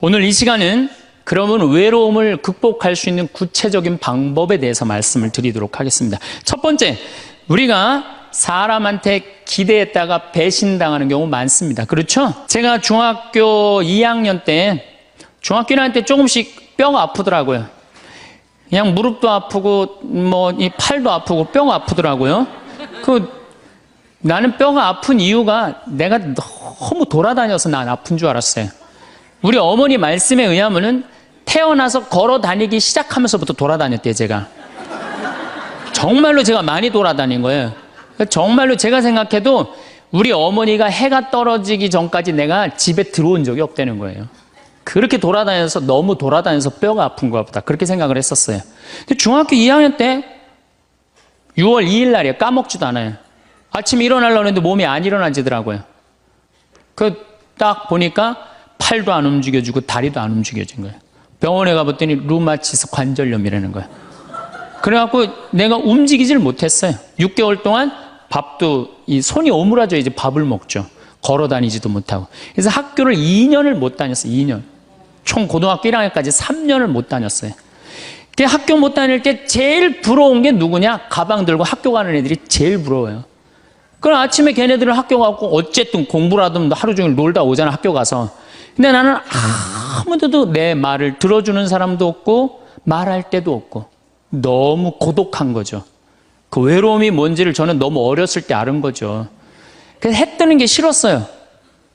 오늘 이 시간은 그러면 외로움을 극복할 수 있는 구체적인 방법에 대해서 말씀을 드리도록 하겠습니다. 첫 번째, 우리가 사람한테 기대했다가 배신당하는 경우 많습니다. 그렇죠? 제가 중학교 2학년 때, 중학교 1학년 때 조금씩 뼈가 아프더라고요. 그냥 무릎도 아프고 이 팔도 아프고 뼈가 아프더라고요. 나는 뼈가 아픈 이유가 내가 너무 돌아다녀서 난 아픈 줄 알았어요. 우리 어머니 말씀에 의하면은 태어나서 걸어 다니기 시작하면서부터 돌아다녔대요, 제가. 정말로 제가 많이 돌아다닌 거예요. 정말로 제가 생각해도 우리 어머니가 해가 떨어지기 전까지 내가 집에 들어온 적이 없다는 거예요. 그렇게 돌아다녀서 너무 돌아다녀서 뼈가 아픈가 보다. 그렇게 생각을 했었어요. 근데 중학교 2학년 때 6월 2일 날이에요. 까먹지도 않아요. 아침에 일어나려고 했는데 몸이 안 일어나지더라고요. 딱 보니까 팔도 안 움직여지고 다리도 안 움직여진 거예요. 병원에 가봤더니 루마티스 관절염이라는 거예요. 그래갖고 내가 움직이질 못했어요. 6개월 동안 밥도 손이 오므라져 이제 밥을 먹죠. 걸어 다니지도 못하고. 그래서 학교를 2년을 못 다녔어요. 2년. 총 고등학교 1학년까지 3년을 못 다녔어요. 학교 못 다닐 때 제일 부러운 게 누구냐? 가방 들고 학교 가는 애들이 제일 부러워요. 그럼 아침에 걔네들은 학교 가고 어쨌든 공부를 하든 하루 종일 놀다 오잖아, 학교 가서. 근데 나는 아무데도 내 말을 들어주는 사람도 없고 말할 데도 없고 너무 고독한 거죠. 그 외로움이 뭔지를 저는 너무 어렸을 때 알은 거죠. 그래서 해 뜨는 게 싫었어요.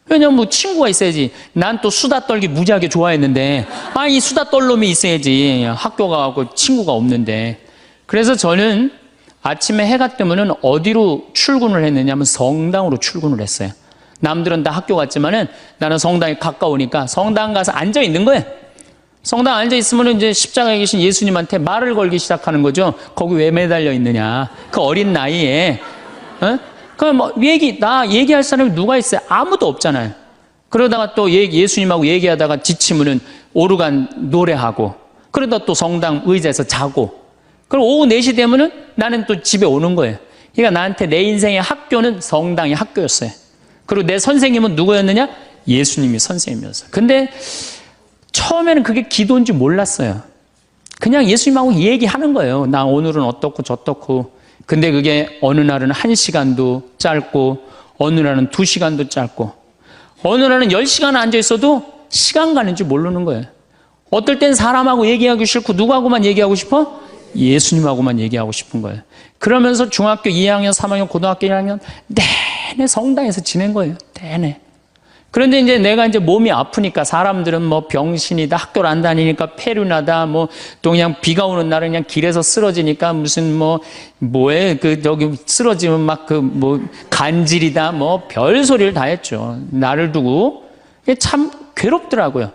왜냐면 친구가 있어야지. 난 또 수다 떨기 무지하게 좋아했는데 이 수다 떨 놈이 있어야지. 학교 가고 친구가 없는데. 그래서 저는 아침에 해가 뜨면은 어디로 출근을 했느냐면 성당으로 출근을 했어요. 남들은 다 학교 갔지만은 나는 성당이 가까우니까 성당 가서 앉아 있는 거예요. 성당 앉아 있으면은 이제 십자가에 계신 예수님한테 말을 걸기 시작하는 거죠. 거기 왜 매달려 있느냐. 그 어린 나이에. 나 얘기할 사람이 누가 있어요? 아무도 없잖아요. 그러다가 또 예수님하고 얘기하다가 지치면은 오르간 노래하고, 그러다 또 성당 의자에서 자고, 그리고 오후 4시 되면은 나는 또 집에 오는 거예요. 그러니까 나한테 내 인생의 학교는 성당이 학교였어요. 그리고 내 선생님은 누구였느냐? 예수님이 선생님이었어요. 근데 처음에는 그게 기도인지 몰랐어요. 그냥 예수님하고 얘기하는 거예요. 나 오늘은 어떻고 저떻고. 근데 그게 어느 날은 1시간도 짧고 어느 날은 2시간도 짧고 어느 날은 10시간 앉아 있어도 시간 가는 줄 모르는 거예요. 어떨 땐 사람하고 얘기하기 싫고 누구하고만 얘기하고 싶어? 예수님하고만 얘기하고 싶은 거예요. 그러면서 중학교 2학년, 3학년, 고등학교 1학년 내내 성당에서 지낸 거예요. 내내. 그런데 이제 내가 이제 몸이 아프니까 사람들은 병신이다, 학교를 안 다니니까 폐륜하다, 또 그냥 비가 오는 날은 그냥 길에서 쓰러지니까 무슨 저기 쓰러지면 간질이다, 별 소리를 다 했죠. 나를 두고. 참 괴롭더라고요.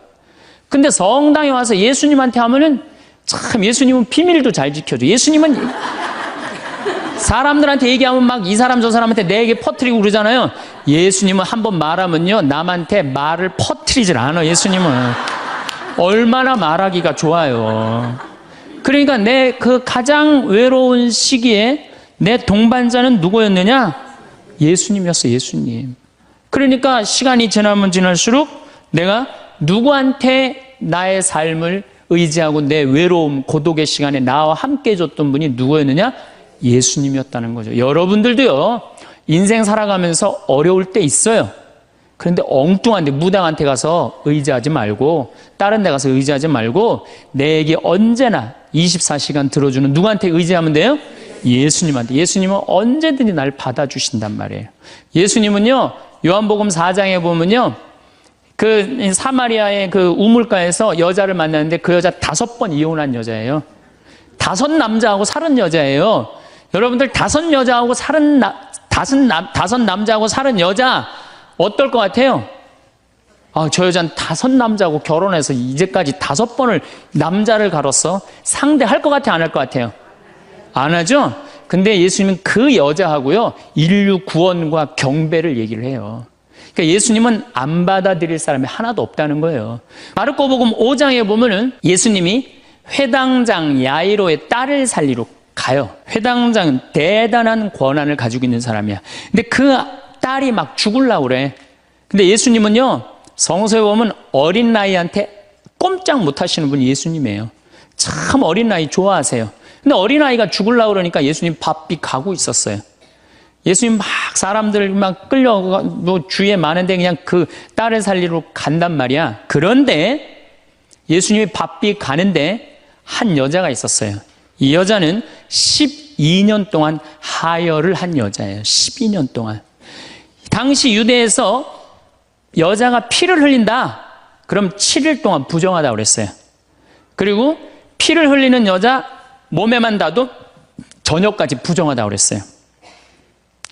근데 성당에 와서 예수님한테 하면은 참 예수님은 비밀도 잘 지켜줘. 예수님은 사람들한테 얘기하면 이 사람 저 사람한테 내 얘기 퍼뜨리고 그러잖아요. 예수님은 한번 말하면요 남한테 말을 퍼뜨리질 않아. 예수님은 얼마나 말하기가 좋아요. 그러니까 내 그 가장 외로운 시기에 내 동반자는 누구였느냐? 예수님이었어. 예수님. 그러니까 시간이 지나면 지날수록 내가 누구한테 나의 삶을 의지하고 내 외로움, 고독의 시간에 나와 함께 해줬던 분이 누구였느냐? 예수님이었다는 거죠. 여러분들도요, 인생 살아가면서 어려울 때 있어요. 그런데 엉뚱한데 무당한테 가서 의지하지 말고, 다른 데 가서 의지하지 말고, 내 얘기 언제나 24시간 들어주는 누구한테 의지하면 돼요? 예수님한테. 예수님은 언제든지 날 받아주신단 말이에요. 예수님은요, 요한복음 4장에 보면요, 그 사마리아의 그 우물가에서 여자를 만났는데 그 여자 5번 이혼한 여자예요. 5 남자하고 살은 여자예요. 여러분들 5 여자하고 살은 5 남자하고 살은 여자 어떨 것 같아요? 저 여자는 5 남자하고 결혼해서 이제까지 5번을 남자를 갈았어. 상대할 것 같아요? 안 할 것 같아요? 안 하죠? 근데 예수님은 그 여자하고요 인류 구원과 경배를 얘기를 해요. 그러니까 예수님은 안 받아들일 사람이 하나도 없다는 거예요. 마르코복음 5장에 보면은 예수님이 회당장 야이로의 딸을 살리러 가요. 회당장은 대단한 권한을 가지고 있는 사람이야. 근데 그 딸이 막 죽으려고 그래. 근데 예수님은요 성서에 보면 어린 나이한테 꼼짝 못 하시는 분이 예수님이에요. 참 어린 나이 좋아하세요. 근데 어린아이가 죽으려고 그러니까 예수님 바삐 가고 있었어요. 예수님 막 사람들 막 끌려 뭐 주위에 많은데 그냥 그 딸을 살리러 간단 말이야. 그런데 예수님이 바삐 가는데 한 여자가 있었어요. 이 여자는 12년 동안 하혈을 한 여자예요. 12년 동안. 당시 유대에서 여자가 피를 흘린다. 그럼 7일 동안 부정하다고 그랬어요. 그리고 피를 흘리는 여자 몸에만 닿아도 저녁까지 부정하다고 그랬어요.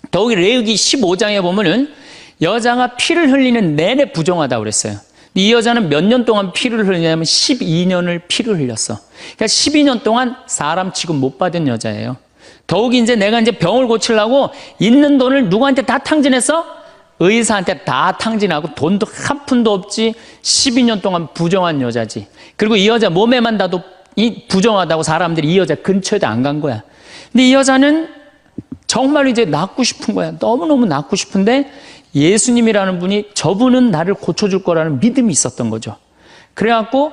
더욱이 레위기 15장에 보면은 여자가 피를 흘리는 내내 부정하다고 그랬어요. 이 여자는 몇 년 동안 피를 흘리냐면 12년을 피를 흘렸어. 그러니까 12년 동안 사람 취급 못 받은 여자예요. 더욱이 이제 내가 이제 병을 고치려고 있는 돈을 누구한테 다 탕진했어? 의사한테 다 탕진하고 돈도 한 푼도 없지. 12년 동안 부정한 여자지. 그리고 이 여자 몸에만 닿아도 이 부정하다고 사람들이 이 여자 근처에도 안 간 거야. 근데 이 여자는 정말 이제 낫고 싶은 거야. 너무너무 낫고 싶은데 예수님이라는 분이 저분은 나를 고쳐줄 거라는 믿음이 있었던 거죠. 그래갖고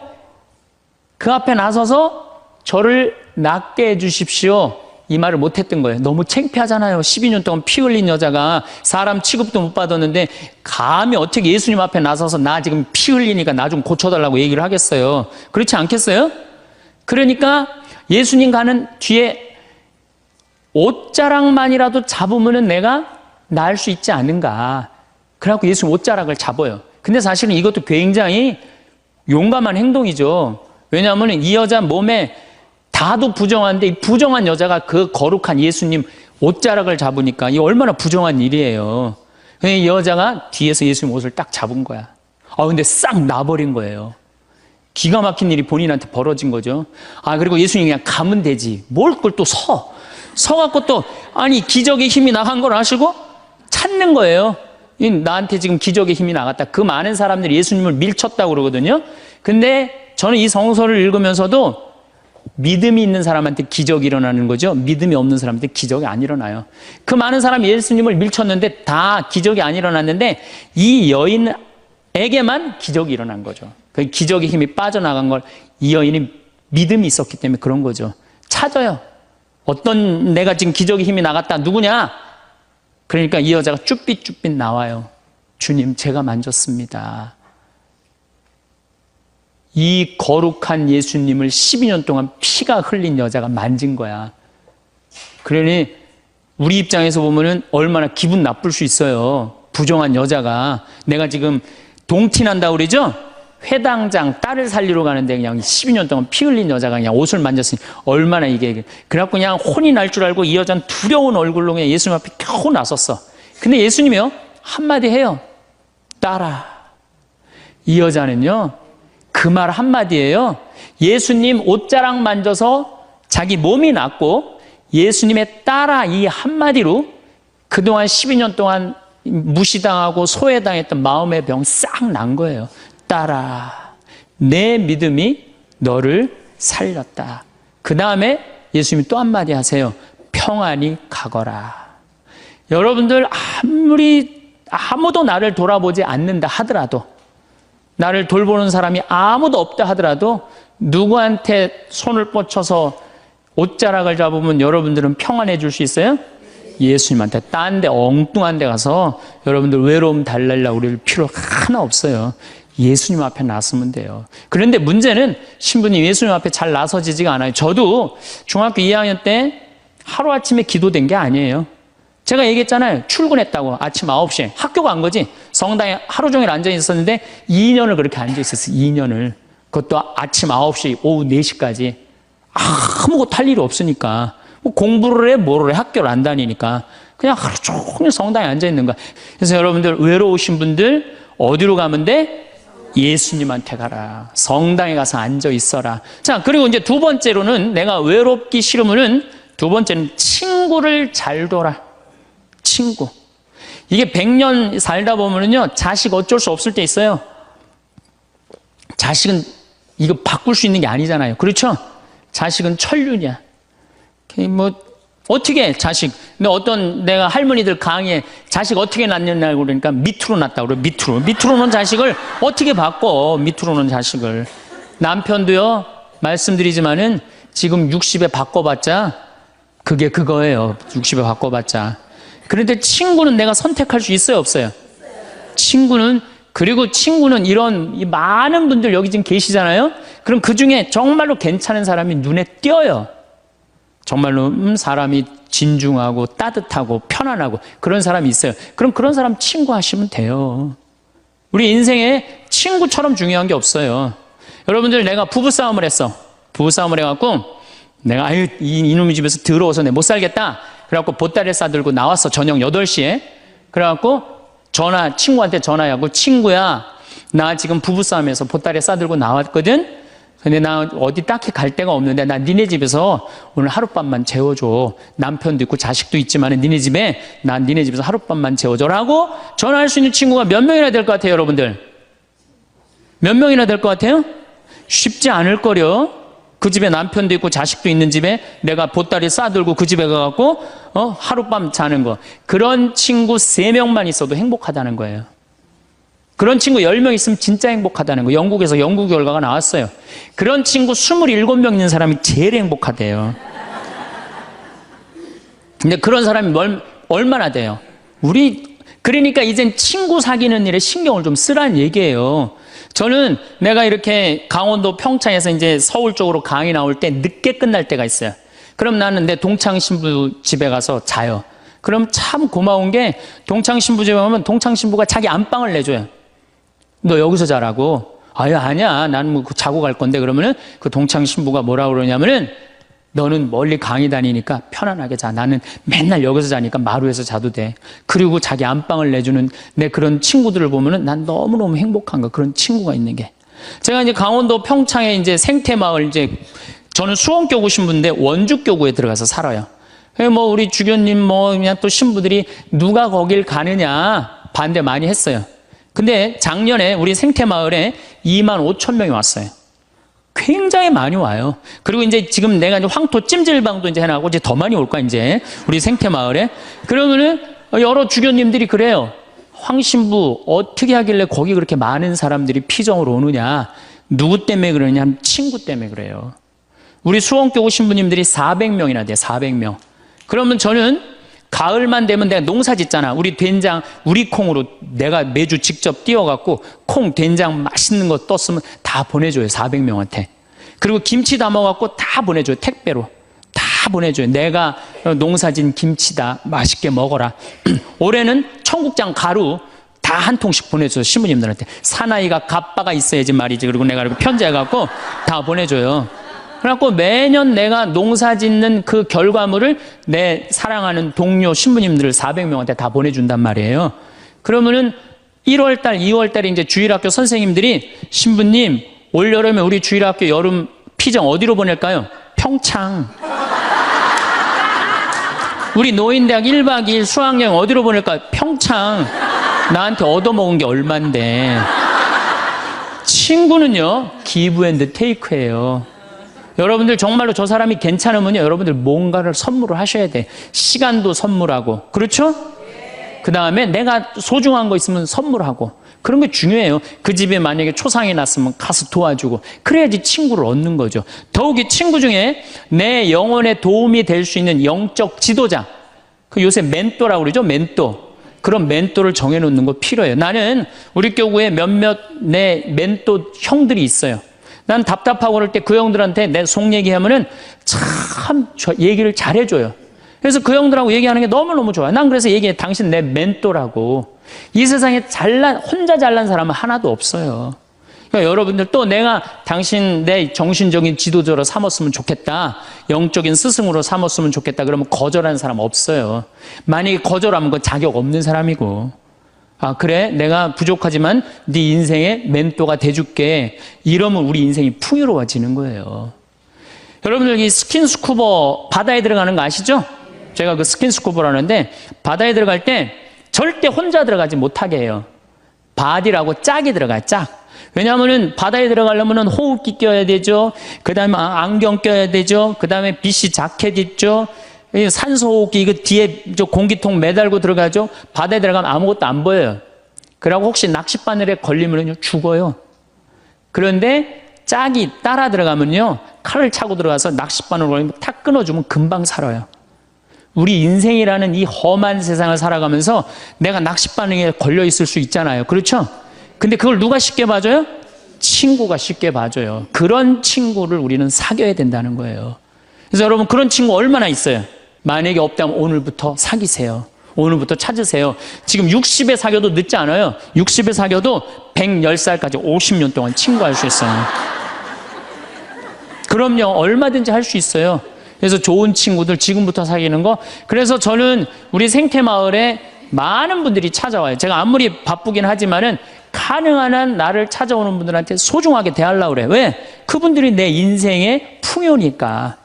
그 앞에 나서서 저를 낫게 해주십시오. 이 말을 못했던 거예요. 너무 창피하잖아요. 12년 동안 피 흘린 여자가 사람 취급도 못 받았는데 감히 어떻게 예수님 앞에 나서서 나 지금 피 흘리니까 나 좀 고쳐달라고 얘기를 하겠어요. 그렇지 않겠어요? 그러니까 예수님 가는 뒤에 옷자락만이라도 잡으면 내가 나을 수 있지 않은가. 그래갖고 예수님 옷자락을 잡아요. 근데 사실은 이것도 굉장히 용감한 행동이죠. 왜냐하면 이 여자 몸에 다도 부정한데 이 부정한 여자가 그 거룩한 예수님 옷자락을 잡으니까 이 얼마나 부정한 일이에요. 이 여자가 뒤에서 예수님 옷을 딱 잡은 거야. 근데 싹 나버린 거예요. 기가 막힌 일이 본인한테 벌어진 거죠. 그리고 예수님이 그냥 가면 되지. 뭘 그걸 또 서갖고 또, 아니, 기적의 힘이 나간 걸 아시고 찾는 거예요. 나한테 지금 기적의 힘이 나갔다. 그 많은 사람들이 예수님을 밀쳤다고 그러거든요. 근데 저는 이 성서를 읽으면서도 믿음이 있는 사람한테 기적이 일어나는 거죠. 믿음이 없는 사람한테 기적이 안 일어나요. 그 많은 사람이 예수님을 밀쳤는데 다 기적이 안 일어났는데 이 여인에게만 기적이 일어난 거죠. 그 기적의 힘이 빠져나간 걸 이 여인이 믿음이 있었기 때문에 그런 거죠. 찾아요. 어떤 내가 지금 기적의 힘이 나갔다. 누구냐? 그러니까 이 여자가 쭈삣쭈삣 나와요. 주님, 제가 만졌습니다. 이 거룩한 예수님을 12년 동안 피가 흘린 여자가 만진 거야. 그러니 우리 입장에서 보면은 얼마나 기분 나쁠 수 있어요. 부정한 여자가. 내가 지금 동티난다고 그러죠? 회당장 딸을 살리러 가는데 그냥 12년 동안 피 흘린 여자가 그냥 옷을 만졌으니 얼마나 이게. 그래갖고 그냥 혼이 날 줄 알고 이 여자는 두려운 얼굴로 그냥 예수님 앞에 겨우 나섰어. 근데 예수님이요, 한마디 해요. 딸아. 이 여자는요, 그 말 한마디예요. 예수님 옷자락 만져서 자기 몸이 낫고 예수님의 딸아 이 한마디로 그동안 12년 동안 무시당하고 소외당했던 마음의 병 싹 난 거예요. 딸아, 내 믿음이 너를 살렸다. 그 다음에 예수님이 또 한마디 하세요. 평안히 가거라. 여러분들 아무도 나를 돌아보지 않는다 하더라도, 나를 돌보는 사람이 아무도 없다 하더라도 누구한테 손을 뻗쳐서 옷자락을 잡으면 여러분들은 평안해질 수 있어요? 예수님한테. 딴 데 엉뚱한 데 가서 여러분들 외로움 달래려고 그럴 필요 하나 없어요. 예수님 앞에 나서면 돼요. 그런데 문제는 신부님 예수님 앞에 잘 나서지지가 않아요. 저도 중학교 2학년 때 하루아침에 기도된 게 아니에요. 제가 얘기했잖아요. 출근했다고 아침 9시에 학교 간 거지. 성당에 하루 종일 앉아 있었는데 2년을 그렇게 앉아 있었어요. 2년을. 그것도 아침 9시 오후 4시까지 아무것도 할 일이 없으니까 뭐 공부를 해 뭐를 해 학교를 안 다니니까 그냥 하루 종일 성당에 앉아 있는 거야. 그래서 여러분들 외로우신 분들 어디로 가면 돼? 예수님한테 가라. 성당에 가서 앉아 있어라. 자, 그리고 이제 두 번째로는 내가 외롭기 싫으면은 두 번째는 친구를 잘 둬라. 친구. 이게 100년 살다 보면은요, 자식 어쩔 수 없을 때 있어요. 자식은 이거 바꿀 수 있는 게 아니잖아요. 그렇죠? 자식은 천륜이야. 뭐, 어떻게 자식. 근데 어떤 내가 할머니들 강의에 자식 어떻게 낳느냐고 그러니까 밑으로 낳았다고 그래. 밑으로. 밑으로 놓은 자식을 어떻게 바꿔. 밑으로 놓은 자식을. 남편도요, 말씀드리지만은 지금 60에 바꿔봤자 그게 그거예요. 60에 바꿔봤자. 그런데 친구는 내가 선택할 수 있어요, 없어요? 친구는, 그리고 친구는 이런 이 많은 분들 여기 지금 계시잖아요. 그럼 그 중에 정말로 괜찮은 사람이 눈에 띄어요. 정말로 사람이 진중하고 따뜻하고 편안하고 그런 사람이 있어요. 그럼 그런 사람 친구 하시면 돼요. 우리 인생에 친구처럼 중요한 게 없어요. 여러분들, 내가 부부싸움을 했어. 부부싸움을 해갖고 내가 아유 이놈의 집에서 더러워서 내 못 살겠다. 그래갖고 보따리를 싸들고 나왔어. 저녁 8시에. 그래갖고 친구한테 전화하고, 친구야, 나 지금 부부싸움에서 보따리 싸들고 나왔거든. 근데 나 어디 딱히 갈 데가 없는데 나 니네 집에서 오늘 하룻밤만 재워줘. 남편도 있고 자식도 있지만 난 니네 집에서 하룻밤만 재워줘라고 전화할 수 있는 친구가 몇 명이나 될 것 같아요, 여러분들? 몇 명이나 될 것 같아요? 쉽지 않을 거려. 그 집에 남편도 있고 자식도 있는 집에 내가 보따리 싸들고 그 집에 가갖고 하룻밤 자는 거. 그런 친구 3명만 있어도 행복하다는 거예요. 그런 친구 10명 있으면 진짜 행복하다는 거. 영국에서 연구 결과가 나왔어요. 그런 친구 27명 있는 사람이 제일 행복하대요. 근데 그런 사람이 얼마나 돼요? 그러니까 이젠 친구 사귀는 일에 신경을 좀 쓰라는 얘기예요. 저는 내가 이렇게 강원도 평창에서 이제 서울 쪽으로 강의 나올 때 늦게 끝날 때가 있어요. 그럼 나는 내 동창 신부 집에 가서 자요. 그럼 참 고마운 게, 동창 신부 집에 가면 동창 신부가 자기 안방을 내줘요. 너 여기서 자라고. 아니야. 나는 뭐 자고 갈 건데. 그러면은 그 동창 신부가 뭐라고 그러냐면은, 너는 멀리 강의 다니니까 편안하게 자. 나는 맨날 여기서 자니까 마루에서 자도 돼. 그리고 자기 안방을 내주는 내 그런 친구들을 보면은 난 너무너무 행복한 거. 그런 친구가 있는 게. 제가 이제 강원도 평창에 이제 생태마을, 저는 수원교구 신부인데 원주교구에 들어가서 살아요. 뭐 우리 주교님 그냥 또 신부들이 누가 거길 가느냐 반대 많이 했어요. 근데 작년에 우리 생태마을에 25,000명이 왔어요. 굉장히 많이 와요. 그리고 이제 지금 내가 이제 황토 찜질방도 이제 해놔고 이제 더 많이 올 거야, 이제. 우리 생태마을에. 그러면은 여러 주교님들이 그래요. 황 신부 어떻게 하길래 거기 그렇게 많은 사람들이 피정으로 오느냐. 누구 때문에 그러냐 하면 친구 때문에 그래요. 우리 수원교구 신부님들이 400명이나 돼요, 400명. 그러면 저는 가을만 되면 내가 농사 짓잖아. 우리 된장, 우리 콩으로 내가 매주 직접 띄워갖고 콩, 된장 맛있는 거 떴으면 다 보내줘요, 400명한테. 그리고 김치 담아갖고 다 보내줘요, 택배로. 다 보내줘요. 내가 농사진 김치다, 맛있게 먹어라. 올해는 청국장 가루 다 한 통씩 보내줘요, 신부님들한테. 사나이가 갑바가 있어야지 말이지. 그리고 내가 편지해갖고 다 보내줘요. 그래갖고 매년 내가 농사 짓는 그 결과물을 내 사랑하는 동료 신부님들 400명한테 다 보내준단 말이에요. 그러면은 1월달, 2월달에 이제 주일학교 선생님들이, 신부님, 올여름에 우리 주일학교 여름 피정 어디로 보낼까요? 평창. 우리 노인대학 1박 2일 수학여행 어디로 보낼까요? 평창. 나한테 얻어먹은 게 얼만데. 친구는요, 기브 앤드 테이크예요. 여러분들 정말로 저 사람이 괜찮으면요, 여러분들 뭔가를 선물을 하셔야 돼. 시간도 선물하고, 그렇죠? 그 다음에 내가 소중한 거 있으면 선물하고, 그런 게 중요해요. 그 집에 만약에 초상이 났으면 가서 도와주고, 그래야지 친구를 얻는 거죠. 더욱이 친구 중에 내 영혼에 도움이 될 수 있는 영적 지도자, 그 요새 멘토라고 그러죠, 멘토. 그런 멘토를 정해놓는 거 필요해요. 나는 우리 교구에 몇몇 내 멘토 형들이 있어요. 난 답답하고 그럴 때 그 형들한테 내 속 얘기하면은 참 얘기를 잘해줘요. 그래서 그 형들하고 얘기하는 게 너무너무 좋아요. 난 그래서 얘기해. 당신 내 멘토라고. 이 세상에 혼자 잘난 사람은 하나도 없어요. 그러니까 여러분들, 또 내가 당신 내 정신적인 지도자로 삼았으면 좋겠다, 영적인 스승으로 삼았으면 좋겠다 그러면 거절하는 사람 없어요. 만약에 거절하면 그건 자격 없는 사람이고, 그래, 내가 부족하지만 네 인생의 멘토가 돼줄게, 이러면 우리 인생이 풍요로워지는 거예요. 여러분들, 이 스킨스쿠버 바다에 들어가는 거 아시죠? 제가 그 스킨스쿠버라는데, 바다에 들어갈 때 절대 혼자 들어가지 못하게 해요. 바디라고 짝이 들어가요, 짝. 왜냐하면은 바다에 들어가려면은 호흡기 껴야 되죠. 그 다음에 안경 껴야 되죠. 그 다음에 BC 자켓 입죠. 산소호흡기 이거 뒤에 저 공기통 매달고 들어가죠. 바다에 들어가면 아무것도 안 보여요. 그러고 혹시 낚싯바늘에 걸리면 죽어요. 그런데 짝이 따라 들어가면요, 칼을 차고 들어가서 낚싯바늘로 탁 끊어주면 금방 살아요. 우리 인생이라는 이 험한 세상을 살아가면서 내가 낚싯바늘에 걸려 있을 수 있잖아요. 그렇죠? 근데 그걸 누가 쉽게 봐줘요? 친구가 쉽게 봐줘요. 그런 친구를 우리는 사귀어야 된다는 거예요. 그래서 여러분, 그런 친구 얼마나 있어요? 만약에 없다면 오늘부터 사귀세요. 오늘부터 찾으세요. 지금 60에 사귀어도 늦지 않아요. 60에 사귀어도 110살까지 50년 동안 친구할 수 있어요. 그럼요, 얼마든지 할 수 있어요. 그래서 좋은 친구들 지금부터 사귀는 거. 그래서 저는 우리 생태마을에 많은 분들이 찾아와요. 제가 아무리 바쁘긴 하지만은 가능한 한 나를 찾아오는 분들한테 소중하게 대하려고 그래요. 왜? 그분들이 내 인생의 풍요니까.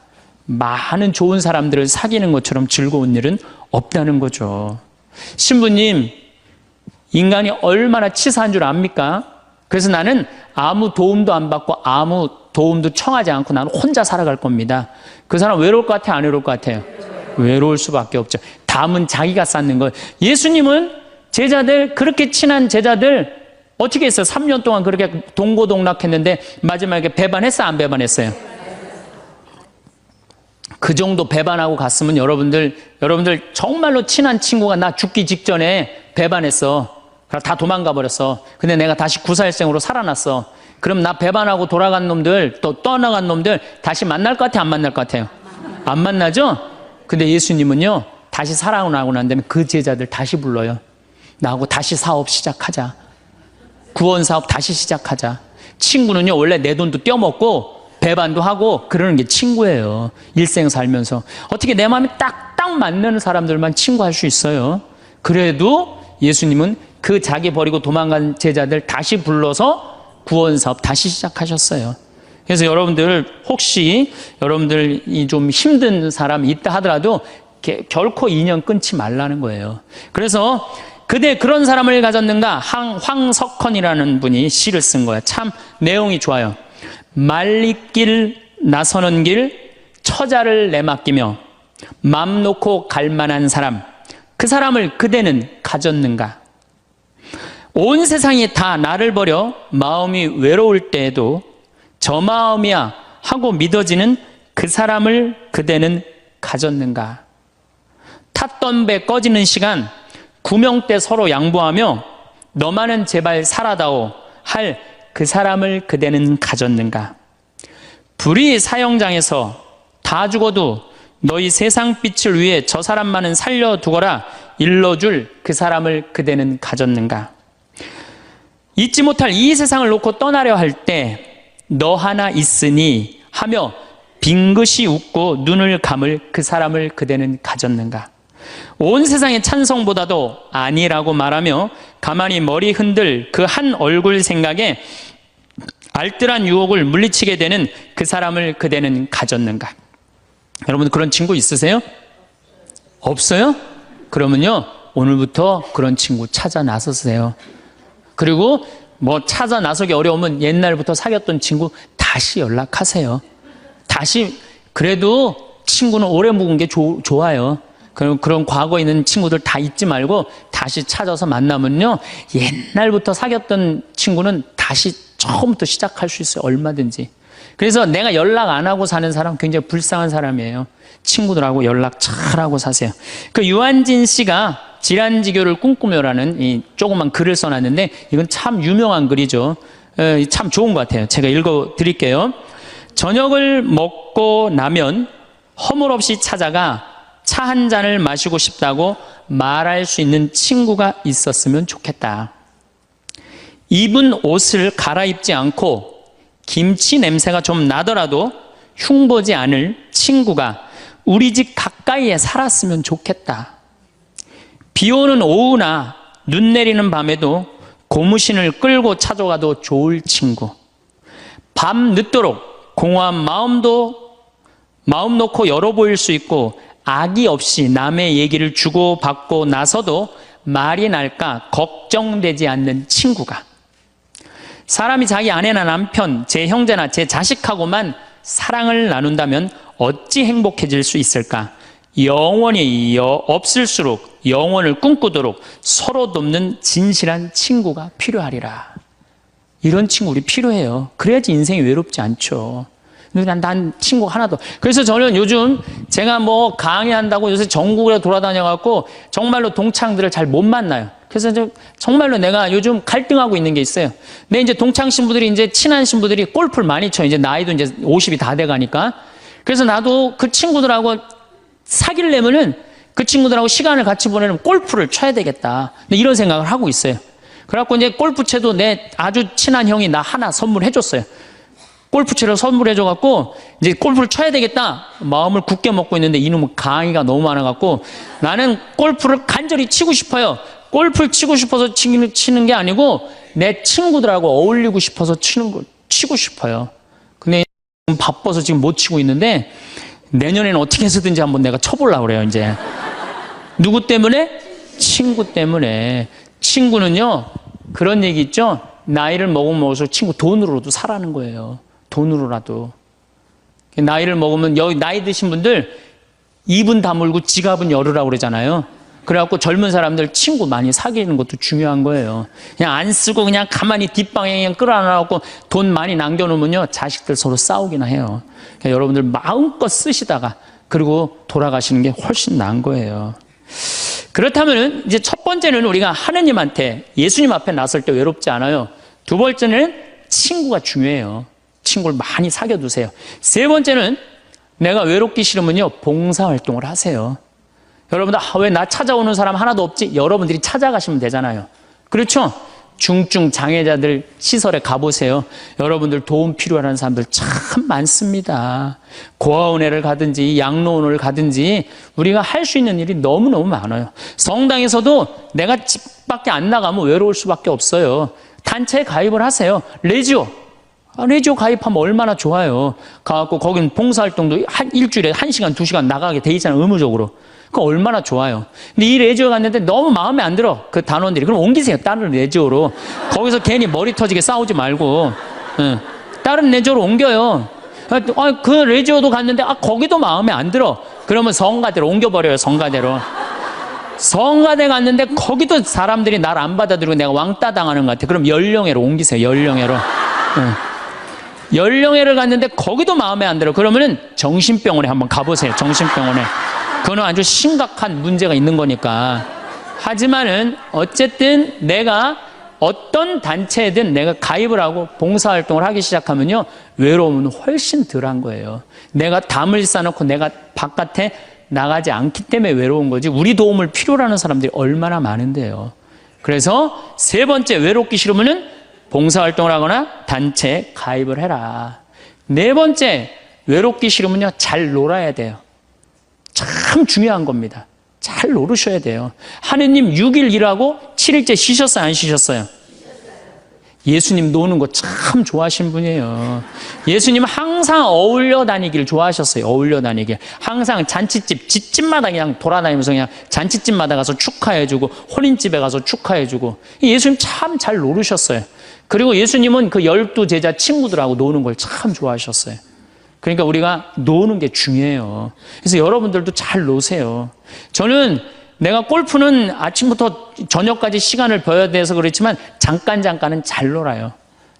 많은 좋은 사람들을 사귀는 것처럼 즐거운 일은 없다는 거죠. 신부님, 인간이 얼마나 치사한 줄 압니까? 그래서 나는 아무 도움도 안 받고 아무 도움도 청하지 않고 나는 혼자 살아갈 겁니다. 그 사람 외로울 것 같아요? 안 외로울 것 같아요? 외로울 수밖에 없죠. 담은 자기가 쌓는 거예요. 예수님은 제자들, 그렇게 친한 제자들 어떻게 했어요? 3년 동안 그렇게 동고동락했는데 마지막에 배반했어? 안 배반했어요? 그 정도 배반하고 갔으면 여러분들 정말로 친한 친구가 나 죽기 직전에 배반했어. 다 도망가 버렸어. 근데 내가 다시 구사일생으로 살아났어. 그럼 나 배반하고 돌아간 놈들, 또 떠나간 놈들 다시 만날 것 같아요? 안 만날 것 같아요? 안 만나죠? 근데 예수님은요, 다시 살아나고 난 다음에 그 제자들 다시 불러요. 나하고 다시 사업 시작하자. 구원 사업 다시 시작하자. 친구는요, 원래 내 돈도 떼어먹고 배반도 하고 그러는 게 친구예요. 일생 살면서. 어떻게 내 마음에 딱딱 맞는 사람들만 친구할 수 있어요. 그래도 예수님은 그 자기 버리고 도망간 제자들 다시 불러서 구원 사업 다시 시작하셨어요. 그래서 여러분들, 혹시 여러분들이 좀 힘든 사람이 있다 하더라도 결코 인연 끊지 말라는 거예요. 그래서 그대 그런 사람을 가졌는가? 황석헌이라는 분이 시를 쓴 거예요. 참 내용이 좋아요. 말리길 나서는 길 처자를 내맡기며 맘 놓고 갈 만한 사람, 그 사람을 그대는 가졌는가? 온 세상이 다 나를 버려 마음이 외로울 때에도 저 마음이야 하고 믿어지는 그 사람을 그대는 가졌는가? 탔던 배 꺼지는 시간 구명대 서로 양보하며 너만은 제발 살아다오 할 그 사람을 그대는 가졌는가? 불의 사형장에서 다 죽어도 너희 세상 빛을 위해 저 사람만은 살려두거라 일러줄 그 사람을 그대는 가졌는가? 잊지 못할 이 세상을 놓고 떠나려 할 때 너 하나 있으니 하며 빙긋이 웃고 눈을 감을 그 사람을 그대는 가졌는가? 온 세상의 찬성보다도 아니라고 말하며 가만히 머리 흔들 그 한 얼굴 생각에 알뜰한 유혹을 물리치게 되는 그 사람을 그대는 가졌는가? 여러분, 그런 친구 있으세요? 없어요? 그러면요, 오늘부터 그런 친구 찾아 나서세요. 그리고 뭐 찾아 나서기 어려우면 옛날부터 사귀었던 친구 다시 연락하세요. 다시. 그래도 친구는 오래 묵은 게 좋아요. 그런 과거에 있는 친구들 다 잊지 말고 다시 찾아서 만나면요, 옛날부터 사귀었던 친구는 다시 처음부터 시작할 수 있어요. 얼마든지. 그래서 내가 연락 안 하고 사는 사람 굉장히 불쌍한 사람이에요. 친구들하고 연락 잘하고 사세요. 그 유한진 씨가 질환지교를 꿈꾸며라는 이 조그만 글을 써놨는데 이건 참 유명한 글이죠. 참 좋은 것 같아요. 제가 읽어드릴게요. 저녁을 먹고 나면 허물없이 찾아가 차 한 잔을 마시고 싶다고 말할 수 있는 친구가 있었으면 좋겠다. 입은 옷을 갈아입지 않고 김치 냄새가 좀 나더라도 흉보지 않을 친구가 우리 집 가까이에 살았으면 좋겠다. 비 오는 오후나 눈 내리는 밤에도 고무신을 끌고 찾아가도 좋을 친구. 밤 늦도록 공허한 마음 놓고 열어 보일 수 있고 악의 없이 남의 얘기를 주고받고 나서도 말이 날까 걱정되지 않는 친구가. 사람이 자기 아내나 남편, 제 형제나 제 자식하고만 사랑을 나눈다면 어찌 행복해질 수 있을까? 영원히 없을수록 영원을 꿈꾸도록 서로 돕는 진실한 친구가 필요하리라. 이런 친구 우리 필요해요. 그래야지 인생이 외롭지 않죠. 난 친구 하나도. 그래서 저는 요즘 제가 뭐 강의한다고 요새 전국에 돌아다녀갖고 정말로 동창들을 잘 못 만나요. 그래서 정말로 내가 요즘 갈등하고 있는 게 있어요. 내 이제 동창 신부들이 이제 친한 신부들이 골프를 많이 쳐요. 이제 나이도 이제 50이 다 돼가니까. 그래서 나도 그 친구들하고 사귀려면은 그 친구들하고 시간을 같이 보내면 골프를 쳐야 되겠다. 이런 생각을 하고 있어요. 그래갖고 이제 골프채도 내 아주 친한 형이 나 하나 선물해줬어요. 골프채를 선물해줘갖고 이제 골프를 쳐야 되겠다 마음을 굳게 먹고 있는데 이놈은 강의가 너무 많아갖고 나는 골프를 간절히 치고 싶어요. 골프를 치고 싶어서 치는 게 아니고 내 친구들하고 어울리고 싶어서 치고 싶어요. 근데 바빠서 지금 못 치고 있는데 내년에는 어떻게 해서든지 한번 내가 쳐보려고 그래요. 이제 누구 때문에? 친구 때문에. 친구는요 그런 얘기 있죠. 나이를 먹으면 먹을수록 친구 돈으로도 사라는 거예요. 돈으로라도. 나이를 먹으면 여기 나이 드신 분들 입은 다물고 지갑은 열으라고 그러잖아요. 그래갖고 젊은 사람들 친구 많이 사귀는 것도 중요한 거예요. 그냥 안 쓰고 그냥 가만히 뒷방에 그냥 끌어안아갖고 돈 많이 남겨놓으면요 자식들 서로 싸우기나 해요. 그러니까 여러분들 마음껏 쓰시다가 그리고 돌아가시는 게 훨씬 나은 거예요. 그렇다면 이제 첫 번째는 우리가 하느님한테 예수님 앞에 나설 때 외롭지 않아요. 두 번째는 친구가 중요해요. 친구를 많이 사귀어두세요. 세 번째는 내가 외롭기 싫으면요 봉사활동을 하세요. 여러분들 왜 나 찾아오는 사람 하나도 없지? 여러분들이 찾아가시면 되잖아요. 그렇죠? 중증 장애자들 시설에 가보세요. 여러분들 도움 필요한 사람들 참 많습니다. 고아원회를 가든지 양로원을 가든지 우리가 할 수 있는 일이 너무너무 많아요. 성당에서도 내가 집 밖에 안 나가면 외로울 수밖에 없어요. 단체에 가입을 하세요. 레지오 가입하면 얼마나 좋아요. 가갖고 거긴 봉사활동도 일주일에 1시간, 2시간 나가게 돼 있잖아요. 의무적으로. 그거 얼마나 좋아요. 근데 이 레지오 갔는데 너무 마음에 안 들어. 그 단원들이. 그럼 옮기세요. 다른 레지오로. 거기서 괜히 머리 터지게 싸우지 말고. 다른 레지오로 옮겨요. 그 레지오도 갔는데 거기도 마음에 안 들어. 그러면 성가대로 옮겨버려요. 성가대로. 성가대 갔는데 거기도 사람들이 날 안 받아들이고 내가 왕따 당하는 것 같아. 그럼 연령회로 옮기세요. 연령회로. 연령회를 갔는데 거기도 마음에 안 들어. 그러면은 정신병원에 한번 가보세요. 정신병원에. 그거는 아주 심각한 문제가 있는 거니까. 하지만은 어쨌든 내가 어떤 단체에든 내가 가입을 하고 봉사활동을 하기 시작하면요 외로움은 훨씬 덜한 거예요. 내가 담을 쌓아놓고 내가 바깥에 나가지 않기 때문에 외로운 거지 우리 도움을 필요로 하는 사람들이 얼마나 많은데요. 그래서 세 번째 외롭기 싫으면은 봉사활동을 하거나 단체에 가입을 해라. 네 번째 외롭기 싫으면요 잘 놀아야 돼요. 참 중요한 겁니다. 잘 노르셔야 돼요. 하느님 6일 일하고 7일째 쉬셨어요? 안 쉬셨어요? 예수님 노는 거 참 좋아하신 분이에요. 예수님 항상 어울려 다니길 좋아하셨어요. 어울려 다니길. 항상 잔치집, 집집마다 그냥 돌아다니면서 그냥 잔치집마다 가서 축하해주고 혼인집에 가서 축하해주고 예수님 참 잘 노르셨어요. 그리고 예수님은 그 12제자 친구들하고 노는 걸 참 좋아하셨어요. 그러니까 우리가 노는 게 중요해요. 그래서 여러분들도 잘 노세요. 저는 내가 골프는 아침부터 저녁까지 시간을 버야 돼서 그렇지만 잠깐은 잘 놀아요.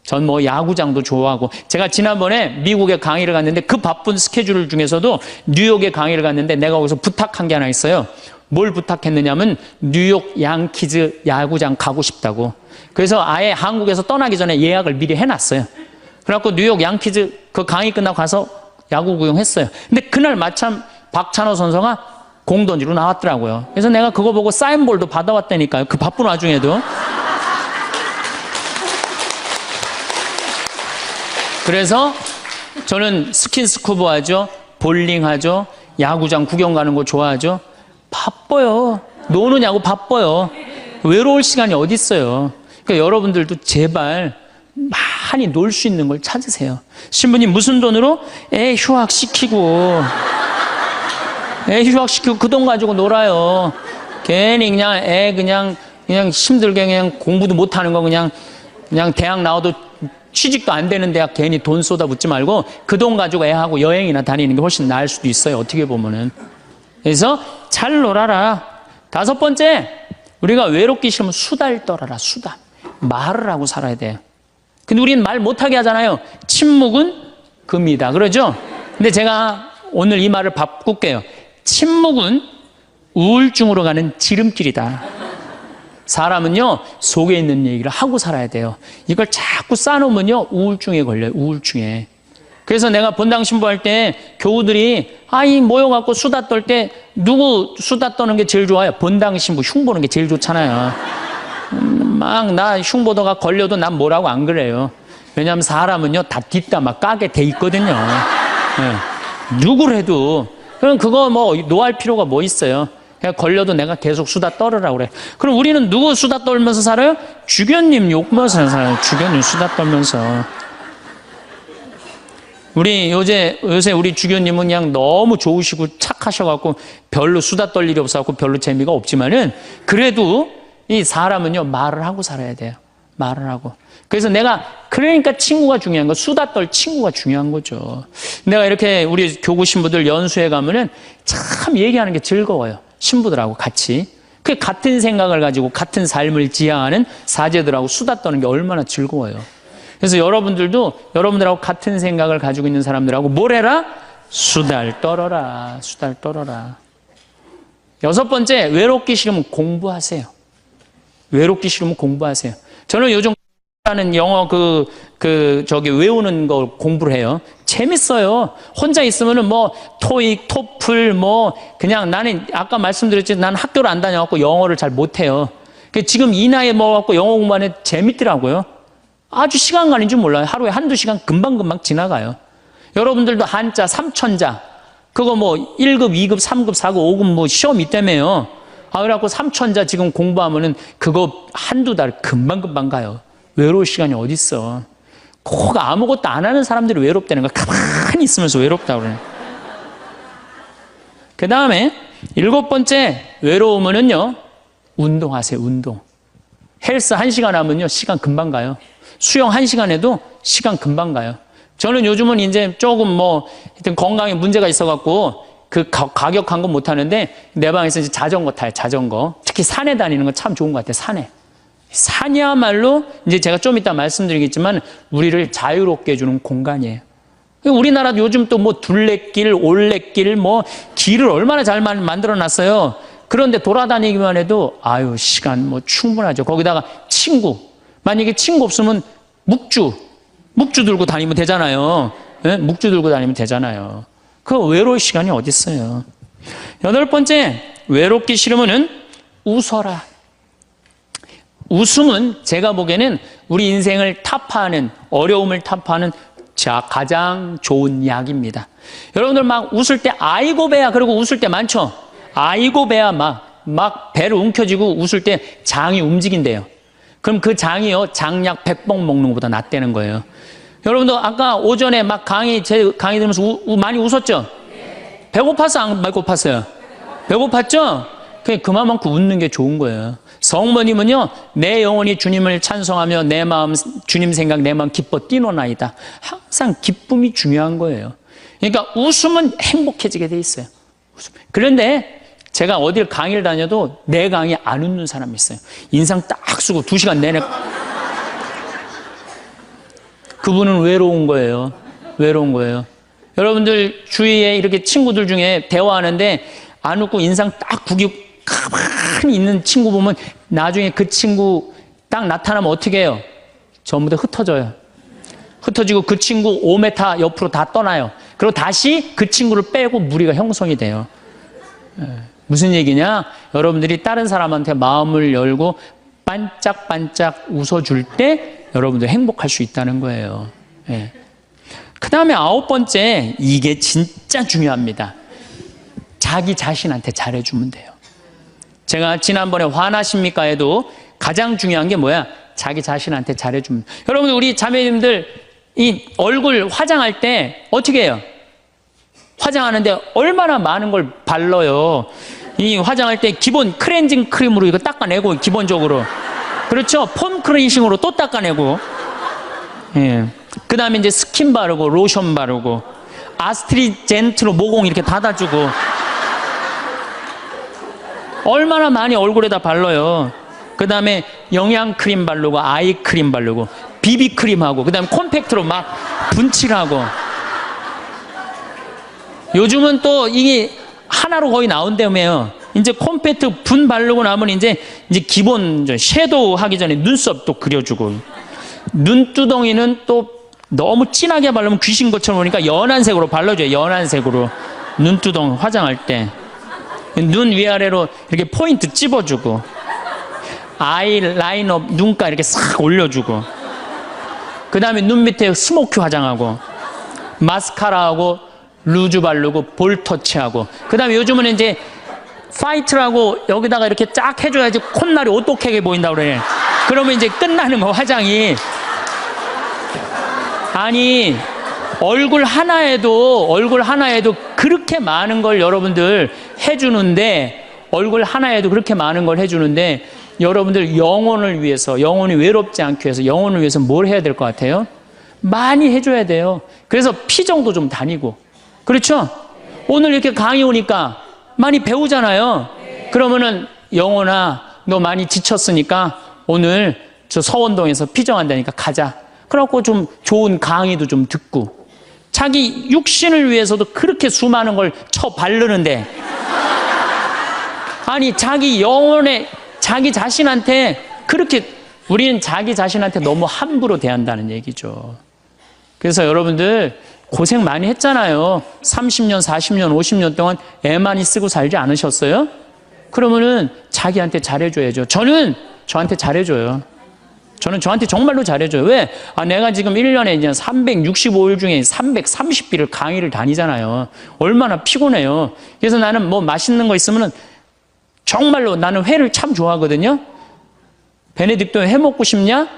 전 뭐 야구장도 좋아하고 제가 지난번에 미국에 강의를 갔는데 그 바쁜 스케줄 중에서도 뉴욕에 강의를 갔는데 내가 거기서 부탁한 게 하나 있어요. 뭘 부탁했느냐면 뉴욕 양키즈 야구장 가고 싶다고. 그래서 아예 한국에서 떠나기 전에 예약을 미리 해놨어요. 그래갖고 뉴욕 양키즈 그 강의 끝나고 가서 야구 구경했어요. 근데 그날 마침 박찬호 선수가 공 던지러 나왔더라고요. 그래서 내가 그거 보고 사인볼도 받아왔다니까요. 그 바쁜 와중에도. 그래서 저는 스킨스쿠버 하죠. 볼링 하죠. 야구장 구경 가는 거 좋아하죠. 바빠요. 노느냐고 바빠요. 외로울 시간이 어디 있어요. 그러니까 여러분들도 제발 많이 놀 수 있는 걸 찾으세요. 신부님 무슨 돈으로? 애 휴학시키고 그 돈 가지고 놀아요. 괜히 그냥 애 그냥 힘들게 그냥 공부도 못하는 거 그냥 대학 나와도 취직도 안 되는 대학 괜히 돈 쏟아붓지 말고 그 돈 가지고 애하고 여행이나 다니는 게 훨씬 나을 수도 있어요. 어떻게 보면은. 그래서 잘 놀아라. 다섯 번째, 우리가 외롭기 싫으면 수다를 떨어라. 수다. 말을 하고 살아야 돼요. 근데 우리는 말 못하게 하잖아요. 침묵은 금이다. 그러죠? 근데 제가 오늘 이 말을 바꿀게요. 침묵은 우울증으로 가는 지름길이다. 사람은요, 속에 있는 얘기를 하고 살아야 돼요. 이걸 자꾸 쌓아놓으면요, 우울증에 걸려요, 우울증에. 그래서 내가 본당 신부할 때 교우들이 모여갖고 수다 떨 때 누구 수다 떠는 게 제일 좋아요? 본당 신부 흉보는 게 제일 좋잖아요. 막 나 흉보다가 걸려도 난 뭐라고 안 그래요. 왜냐하면 사람은요, 다 뒷담화 까게 돼 있거든요. 네. 누구래도. 그럼 그거 뭐 노할 필요가 뭐 있어요? 그냥 걸려도 내가 계속 수다 떨으라고 그래. 그럼 우리는 누구 수다 떨면서 살아요? 주교님 욕면서 살아요. 주교님 수다 떨면서. 우리 요새 우리 주교님은 그냥 너무 좋으시고 착하셔갖고 별로 수다 떨 일이 없어갖고 별로 재미가 없지만은 그래도 이 사람은요, 말을 하고 살아야 돼요. 말을 하고. 그래서 그러니까 친구가 중요한 거, 수다 떨 친구가 중요한 거죠. 내가 이렇게 우리 교구 신부들 연수회 가면은 참 얘기하는 게 즐거워요. 신부들하고 같이. 그 같은 생각을 가지고 같은 삶을 지향하는 사제들하고 수다 떠는 게 얼마나 즐거워요. 그래서 여러분들하고 같은 생각을 가지고 있는 사람들하고 뭘 해라? 수달 떨어라. 수달 떨어라. 6번째, 외롭기 싫으면 공부하세요. 외롭기 싫으면 공부하세요. 저는 요즘 하는 영어 외우는 거 공부를 해요. 재밌어요. 혼자 있으면은 뭐 토익, 토플 그냥 나는 아까 말씀드렸지, 나는 학교를 안 다녀갖고 영어를 잘 못해요. 지금 이 나이에 먹어갖고 영어 공부하는 재밌더라고요. 아주 시간 가는 줄 몰라요. 하루에 한두 시간 금방금방 지나가요. 여러분들도 한자, 삼천자 그거 1급, 2급, 3급, 4급, 5급 시험 있다며요. 그래갖고 삼천자 지금 공부하면은 그거 한두 달 금방금방 가요. 외로울 시간이 어딨어. 꼭 아무것도 안 하는 사람들이 외롭다는 거, 가만히 있으면서 외롭다고 그래요. 그 다음에 7번째, 외로우면은요, 운동하세요, 운동. 헬스 1시간 하면요, 시간 금방 가요. 수영 1시간 해도 시간 금방 가요. 저는 요즘은 이제 조금 하여튼 건강에 문제가 있어갖고 가격한 건 못하는데 내 방에서 이제 자전거 타요, 자전거. 특히 산에 다니는 건 참 좋은 것 같아요, 산에. 산이야말로 이제 제가 좀 이따 말씀드리겠지만 우리를 자유롭게 해주는 공간이에요. 우리나라도 요즘 또 둘레길, 올레길, 길을 얼마나 잘 만들어 놨어요. 그런데 돌아다니기만 해도 시간 충분하죠. 거기다가 친구. 만약에 친구 없으면 묵주 들고 다니면 되잖아요. 네? 묵주 들고 다니면 되잖아요. 그 외로울 시간이 어디 있어요. 8번째, 외롭기 싫으면은 웃어라. 웃음은 제가 보기에는 우리 인생을 타파하는, 어려움을 타파하는 가장 좋은 약입니다. 여러분들 막 웃을 때 아이고 배야 그러고 웃을 때 많죠? 아이고 배야 막 배를 움켜쥐고 웃을 때 장이 움직인대요. 그럼 그 장이요, 장약 100봉 먹는 것보다 낫다는 거예요. 여러분들 아까 오전에 제 강의 들으면서 많이 웃었죠? 배고파서 안 배고팠어요? 배고팠죠? 그만큼 웃는 게 좋은 거예요. 성모님은요, 내 영혼이 주님을 찬송하며 내 마음, 주님 생각, 내 마음 기뻐 뛰노나이다. 항상 기쁨이 중요한 거예요. 그러니까 웃으면 행복해지게 돼 있어요. 그런데 제가 어딜 강의를 다녀도 내 강의 안 웃는 사람이 있어요. 인상 딱 쓰고 2시간 내내. 그분은 외로운 거예요. 외로운 거예요. 여러분들 주위에 이렇게 친구들 중에 대화하는데 안 웃고 인상 딱 구기고 가만히 있는 친구 보면 나중에 그 친구 딱 나타나면 어떻게 해요? 전부 다 흩어져요. 흩어지고 그 친구 5m 옆으로 다 떠나요. 그리고 다시 그 친구를 빼고 무리가 형성이 돼요. 무슨 얘기냐? 여러분들이 다른 사람한테 마음을 열고 반짝반짝 웃어줄 때 여러분들 행복할 수 있다는 거예요. 그 다음에 9번째, 이게 진짜 중요합니다. 자기 자신한테 잘해주면 돼요. 제가 지난번에 화나십니까에도 가장 중요한 게 뭐야? 자기 자신한테 잘해주면. 여러분, 우리 자매님들 이 얼굴 화장할 때 어떻게 해요? 화장하는데 얼마나 많은 걸 발라요. 이 화장할 때 기본 클렌징 크림으로 이거 닦아내고, 기본적으로. 그렇죠? 폼 클렌징으로 또 닦아내고. 그 다음에 이제 스킨 바르고, 로션 바르고, 아스트리젠트로 모공 이렇게 닫아주고. 얼마나 많이 얼굴에다 발라요. 그 다음에 영양크림 바르고, 아이크림 바르고, 비비크림하고 그다음에 콤팩트로 막 분칠하고. 요즘은 또 이게 하나로 거의 나온다며요. 이제 콤팩트 분 바르고 나면 이제 기본 섀도우 하기 전에 눈썹도 그려주고, 눈두덩이는 또 너무 진하게 바르면 귀신 것처럼 보니까 연한 색으로 발라줘요. 연한 색으로 눈두덩이 화장할 때 눈 위아래로 이렇게 포인트 찝어주고, 아이라이너 눈가 이렇게 싹 올려주고, 그 다음에 눈 밑에 스모키 화장하고, 마스카라하고 루즈 바르고 볼 터치하고, 그 다음에 요즘은 이제 파이트라고 여기다가 이렇게 쫙 해줘야지 콧날이 오똑하게 보인다고 그래. 그러면 이제 끝나는 거, 화장이. 아니, 얼굴 하나에도 그렇게 많은 걸 여러분들 해주는데, 얼굴 하나에도 그렇게 많은 걸 해주는데, 여러분들 영혼을 위해서, 영혼이 외롭지 않기 위해서, 영혼을 위해서 뭘 해야 될 것 같아요? 많이 해줘야 돼요. 그래서 피정도 좀 다니고. 그렇죠? 오늘 이렇게 강의 오니까 많이 배우잖아요. 그러면은 영혼아, 너 많이 지쳤으니까 오늘 저 서원동에서 피정한다니까 가자. 그래갖고 좀 좋은 강의도 좀 듣고, 자기 육신을 위해서도 그렇게 수많은 걸 쳐 바르는데, 아니 자기 영혼에, 자기 자신한테 그렇게, 우리는 자기 자신한테 너무 함부로 대한다는 얘기죠. 그래서 여러분들 고생 많이 했잖아요. 30년, 40년, 50년 동안 애 많이 쓰고 살지 않으셨어요? 그러면은 자기한테 잘해줘야죠. 저는 저한테 잘해줘요. 저는 저한테 정말로 잘해줘요. 왜? 내가 지금 1년에 이제 365일 중에 330일을 강의를 다니잖아요. 얼마나 피곤해요. 그래서 나는 뭐 맛있는 거 있으면은, 정말로 나는 회를 참 좋아하거든요. 베네딕토 회 먹고 싶냐?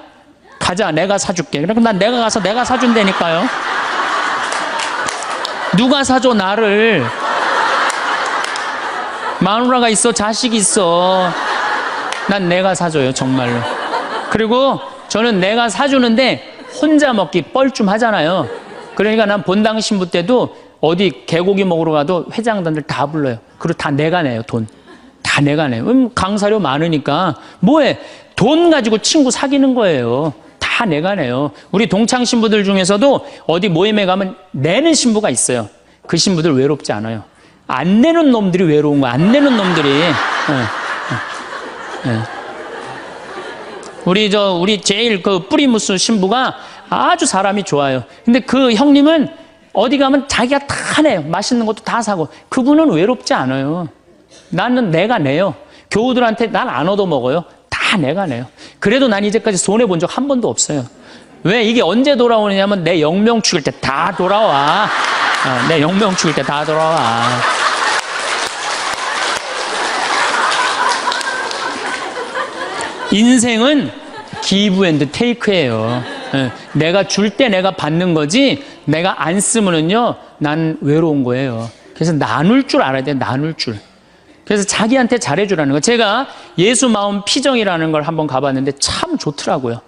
가자, 내가 사줄게. 그럼 난 내가 가서 내가 사준다니까요. 누가 사줘, 나를. 마누라가 있어, 자식이 있어. 난 내가 사줘요, 정말로. 그리고 저는 내가 사주는데 혼자 먹기 뻘쭘하잖아요. 그러니까 난 본당 신부 때도 어디 개고기 먹으러 가도 회장단들 다 불러요. 그리고 다 내가 내요, 돈. 다 내가 내요. 강사료 많으니까. 뭐해? 돈 가지고 친구 사귀는 거예요. 다 내가 내요. 우리 동창 신부들 중에서도 어디 모임에 가면 내는 신부가 있어요. 그 신부들 외롭지 않아요. 안 내는 놈들이 외로운 거야. 안 내는 놈들이. 우리 제일 그 뿌리무스 신부가 아주 사람이 좋아요. 근데 그 형님은 어디 가면 자기가 다 내요. 맛있는 것도 다 사고. 그분은 외롭지 않아요. 나는 내가 내요. 교우들한테 난 안 얻어먹어요. 다 내가 내요. 그래도 난 이제까지 손해본 적 한 번도 없어요. 왜? 이게 언제 돌아오느냐면 내 영명 죽일 때 다 돌아와. 내 영명 죽일 때 다 돌아와. 인생은 기브 앤드 테이크예요. 내가 줄 때 내가 받는 거지, 내가 안 쓰면은요, 난 외로운 거예요. 그래서 나눌 줄 알아야 돼, 나눌 줄. 그래서 자기한테 잘해주라는 거. 제가 예수 마음 피정이라는 걸 한번 가봤는데 참 좋더라고요.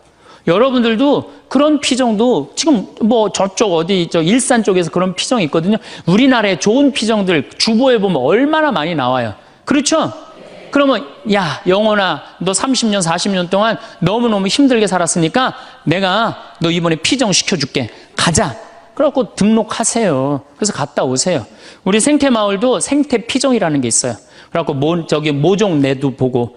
여러분들도 그런 피정도 지금 뭐 저쪽 어디 일산 쪽에서 그런 피정이 있거든요. 우리나라에 좋은 피정들 주보에 보면 얼마나 많이 나와요. 그렇죠? 그러면 야, 영혼아, 너 30년 40년 동안 너무너무 힘들게 살았으니까 내가 너 이번에 피정 시켜줄게. 가자. 그래갖고 등록하세요. 그래서 갔다 오세요. 우리 생태마을도 생태피정이라는 게 있어요. 그래갖고 모종내도 보고,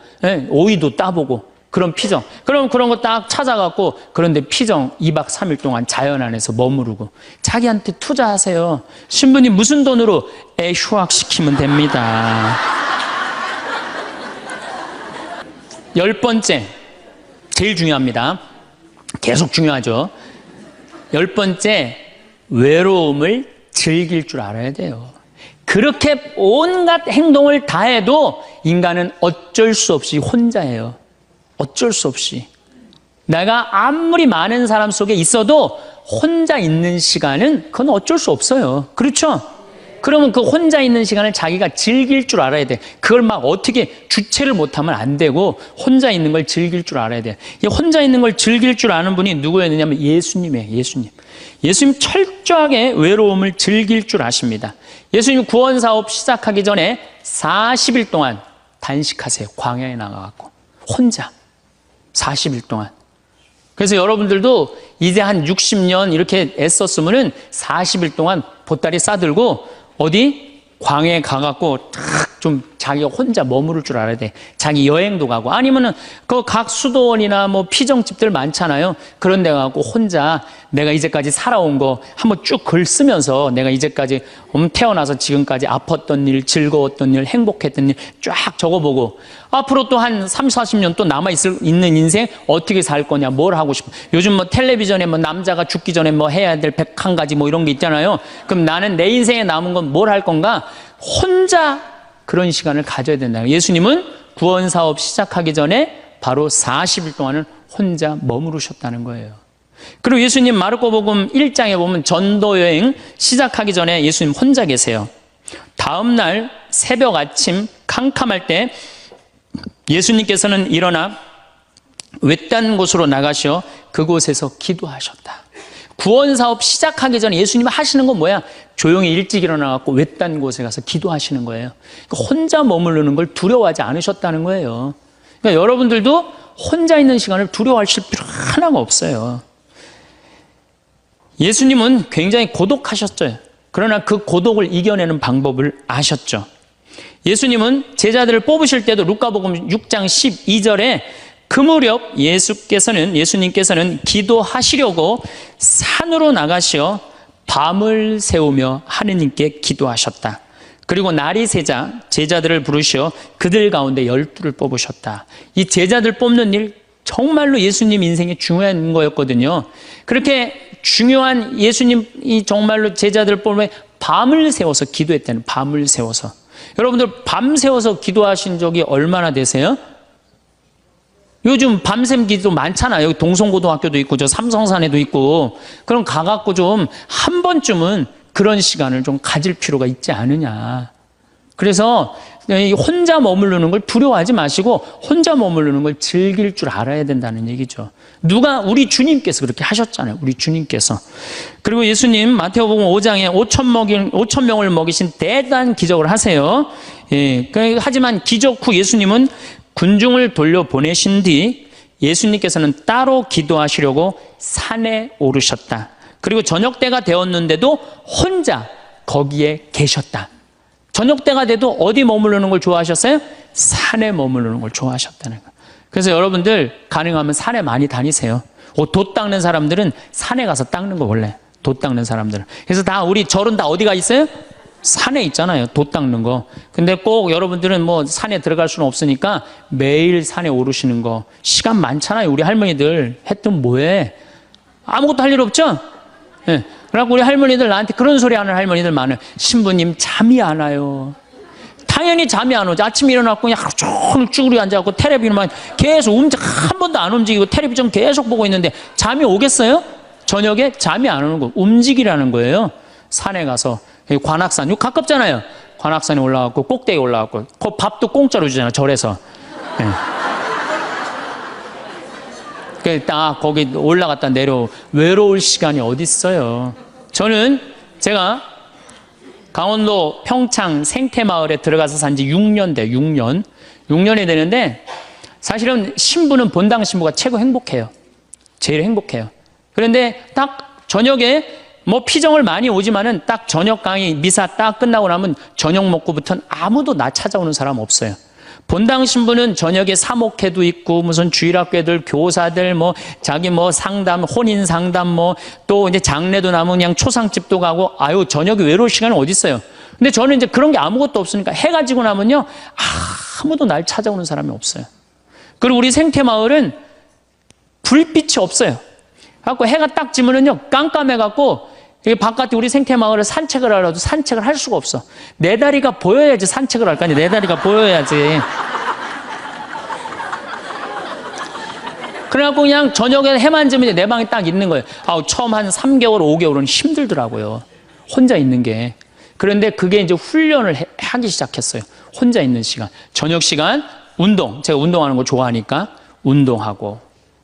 오이도 따보고, 그런 피정. 그럼 그런 거 딱 찾아갖고, 그런데 피정 2박 3일 동안 자연 안에서 머무르고, 자기한테 투자하세요. 신부님 무슨 돈으로? 휴학시키면 됩니다. 10번째, 제일 중요합니다. 계속 중요하죠. 10번째, 외로움을 즐길 줄 알아야 돼요. 그렇게 온갖 행동을 다 해도 인간은 어쩔 수 없이 혼자예요. 어쩔 수 없이. 내가 아무리 많은 사람 속에 있어도 혼자 있는 시간은 그건 어쩔 수 없어요. 그렇죠? 그러면 그 혼자 있는 시간을 자기가 즐길 줄 알아야 돼. 그걸 막 어떻게 주체를 못하면 안 되고 혼자 있는 걸 즐길 줄 알아야 돼. 이 혼자 있는 걸 즐길 줄 아는 분이 누구였느냐면 예수님이에요. 예수님. 예수님 철저하게 외로움을 즐길 줄 아십니다. 예수님 구원 사업 시작하기 전에 40일 동안 단식하세요. 광야에 나가갖고 혼자 40일 동안. 그래서 여러분들도 이제 한 60년 이렇게 애썼으면은 40일 동안 보따리 싸들고 어디 광야에 가갖고 탁 좀 자기가 혼자 머무를 줄 알아야 돼. 자기 여행도 가고 아니면은 그 각 수도원이나 뭐 피정집들 많잖아요. 그런 데 가고 혼자 내가 이제까지 살아온 거 한번 쭉 글 쓰면서 내가 이제까지 태어나서 지금까지 아팠던 일, 즐거웠던 일, 행복했던 일 쫙 적어보고 앞으로 또 한 3, 40년 또 있는 인생 어떻게 살 거냐, 뭘 하고 싶어. 요즘 뭐 텔레비전에 뭐 남자가 죽기 전에 뭐 해야 될 101가지 뭐 이런 게 있잖아요. 그럼 나는 내 인생에 남은 건 뭘 할 건가? 혼자 그런 시간을 가져야 된다. 예수님은 구원 사업 시작하기 전에 바로 40일 동안은 혼자 머무르셨다는 거예요. 그리고 예수님 마르코복음 1장에 보면 전도 여행 시작하기 전에 예수님 혼자 계세요. 다음 날 새벽 아침 캄캄할 때 예수님께서는 일어나 외딴 곳으로 나가셔 그곳에서 기도하셨다. 구원 사업 시작하기 전에 예수님이 하시는 건 뭐야? 조용히 일찍 일어나갖고 외딴 곳에 가서 기도하시는 거예요. 그러니까 혼자 머무르는 걸 두려워하지 않으셨다는 거예요. 그러니까 여러분들도 혼자 있는 시간을 두려워하실 필요 하나가 없어요. 예수님은 굉장히 고독하셨어요. 그러나 그 고독을 이겨내는 방법을 아셨죠. 예수님은 제자들을 뽑으실 때도 루카복음 6장 12절에 그 무렵 예수님께서는 기도하시려고 산으로 나가시어 밤을 새우며 하느님께 기도하셨다. 그리고 날이 새자 제자들을 부르시어 그들 가운데 12를 뽑으셨다. 이 제자들 뽑는 일 정말로 예수님 인생에 중요한 거였거든요. 그렇게 중요한 예수님이 정말로 제자들을 뽑으면 밤을 새워서 기도했다는, 밤을 새워서. 여러분들 밤 새워서 기도하신 적이 얼마나 되세요? 요즘 밤샘 기도 많잖아요. 여기 동성고등학교도 있고 저 삼성산에도 있고. 그럼 가갖고 좀 한 번쯤은 그런 시간을 좀 가질 필요가 있지 않으냐. 그래서 혼자 머무르는 걸 두려워하지 마시고 혼자 머무르는 걸 즐길 줄 알아야 된다는 얘기죠. 우리 주님께서 그렇게 하셨잖아요. 우리 주님께서. 그리고 예수님 마태복음 5장에 5천 명을 먹이신 대단한 기적을 하세요. 예, 하지만 기적 후 예수님은 군중을 돌려보내신 뒤 예수님께서는 따로 기도하시려고 산에 오르셨다. 그리고 저녁 때가 되었는데도 혼자 거기에 계셨다. 저녁 때가 돼도 어디 머무르는 걸 좋아하셨어요? 산에 머무르는 걸 좋아하셨다는 거예요. 그래서 여러분들 가능하면 산에 많이 다니세요. 돛 닦는 사람들은 산에 가서 닦는 거 원래. 돛 닦는 사람들은. 그래서 우리 절은 다 어디가 있어요? 산에 있잖아요. 돛 닦는 거. 근데 꼭 여러분들은 뭐 산에 들어갈 수는 없으니까 매일 산에 오르시는 거. 시간 많잖아요. 우리 할머니들 했던 뭐해? 아무것도 할 일 없죠? 예. 그래갖고 우리 할머니들 나한테 그런 소리 하는 할머니들 많아요. 신부님 잠이 안 와요. 당연히 잠이 안 오죠. 아침에 일어나고 그냥 하루 종일 쭈그리 앉아갖고 텔레비전만 계속 한 번도 안 움직이고 텔레비전 계속 보고 있는데 잠이 오겠어요? 저녁에 잠이 안 오는 거. 움직이라는 거예요. 산에 가서. 관악산, 이거 가깝잖아요. 관악산에 올라가고 꼭대기에 올라가고 그 밥도 공짜로 주잖아요. 절에서. 네. 딱 거기 올라갔다 외로울 시간이 어디 있어요. 저는 제가 강원도 평창 생태마을에 들어가서 산 지 6년 돼. 6년이 되는데 사실은 신부는 본당 신부가 최고 행복해요. 제일 행복해요. 그런데 딱 저녁에 뭐 피정을 많이 오지만은 딱 저녁 강의 미사 딱 끝나고 나면 저녁 먹고부터는 아무도 나 찾아오는 사람 없어요. 본당 신부는 저녁에 사목회도 있고 무슨 주일학교들 교사들 뭐 자기 뭐 상담 혼인 상담 뭐 또 이제 장례도 나면 그냥 초상집도 가고 아유 저녁에 외로울 시간은 어디 있어요. 근데 저는 이제 그런 게 아무것도 없으니까 해가 지고 나면요 아무도 날 찾아오는 사람이 없어요. 그리고 우리 생태마을은 불빛이 없어요. 갖고 해가 딱 지면은요 깜깜해갖고 바깥에 우리 생태마을을 산책을 하려도 산책을 할 수가 없어. 내 다리가 보여야지 산책을 할 거 아니야. 내 다리가 보여야지. 그래갖고 그냥 저녁에 해만 지면 내 방에 딱 있는 거예요. 처음 한 3개월, 5개월은 힘들더라고요. 혼자 있는 게. 그런데 그게 이제 훈련을 하기 시작했어요. 혼자 있는 시간. 저녁 시간, 운동. 제가 운동하는 거 좋아하니까 운동하고.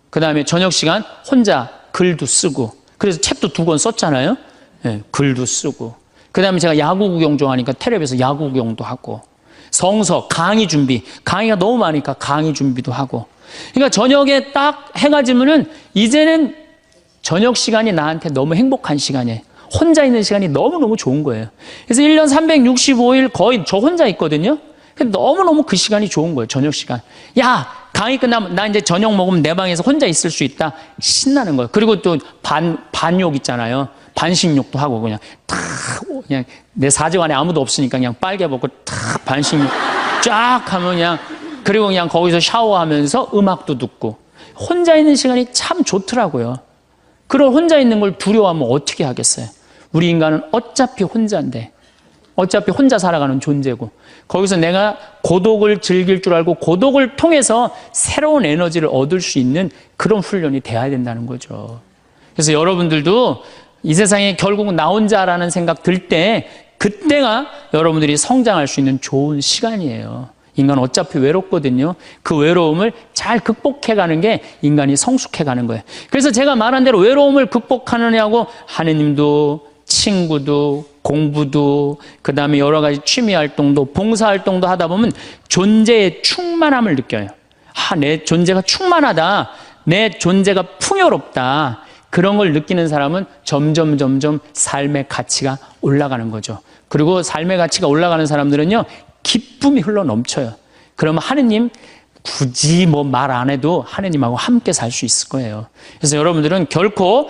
그 다음에 저녁 시간 혼자 글도 쓰고. 그래서 책도 2권 썼잖아요. 네, 글도 쓰고. 그 다음에 제가 야구 구경 좋아하니까 텔레비에서 야구 구경도 하고. 성서, 강의 준비. 강의가 너무 많으니까 강의 준비도 하고. 그러니까 저녁에 딱 해가 지면은 이제는 저녁 시간이 나한테 너무 행복한 시간이에요. 혼자 있는 시간이 너무너무 좋은 거예요. 그래서 1년 365일 거의 저 혼자 있거든요. 너무너무 그 시간이 좋은 거예요. 저녁 시간. 야, 강의 끝나면 나 이제 저녁 먹으면 내 방에서 혼자 있을 수 있다. 신나는 거예요. 그리고 또 반욕 있잖아요. 반신욕도 하고 그냥 내 사정 안에 아무도 없으니까 그냥 빨개 벗고 탁 반신욕 쫙 하면 그냥, 그리고 그냥 거기서 샤워하면서 음악도 듣고 혼자 있는 시간이 참 좋더라고요. 그런 혼자 있는 걸 두려워하면 어떻게 하겠어요? 우리 인간은 어차피 혼자인데, 어차피 혼자 살아가는 존재고, 거기서 내가 고독을 즐길 줄 알고 고독을 통해서 새로운 에너지를 얻을 수 있는 그런 훈련이 돼야 된다는 거죠. 그래서 여러분들도 이 세상에 결국 나 혼자라는 생각 들 때, 그때가 여러분들이 성장할 수 있는 좋은 시간이에요. 인간은 어차피 외롭거든요. 그 외로움을 잘 극복해가는 게 인간이 성숙해가는 거예요. 그래서 제가 말한 대로 외로움을 극복하느냐고 하느님도, 친구도, 공부도, 그 다음에 여러 가지 취미 활동도, 봉사 활동도 하다 보면 존재의 충만함을 느껴요. 내 존재가 충만하다. 내 존재가 풍요롭다. 그런 걸 느끼는 사람은 점점 삶의 가치가 올라가는 거죠. 그리고 삶의 가치가 올라가는 사람들은요, 기쁨이 흘러 넘쳐요. 그러면 하느님 굳이 뭐 말 안 해도 하느님하고 함께 살 수 있을 거예요. 그래서 여러분들은 결코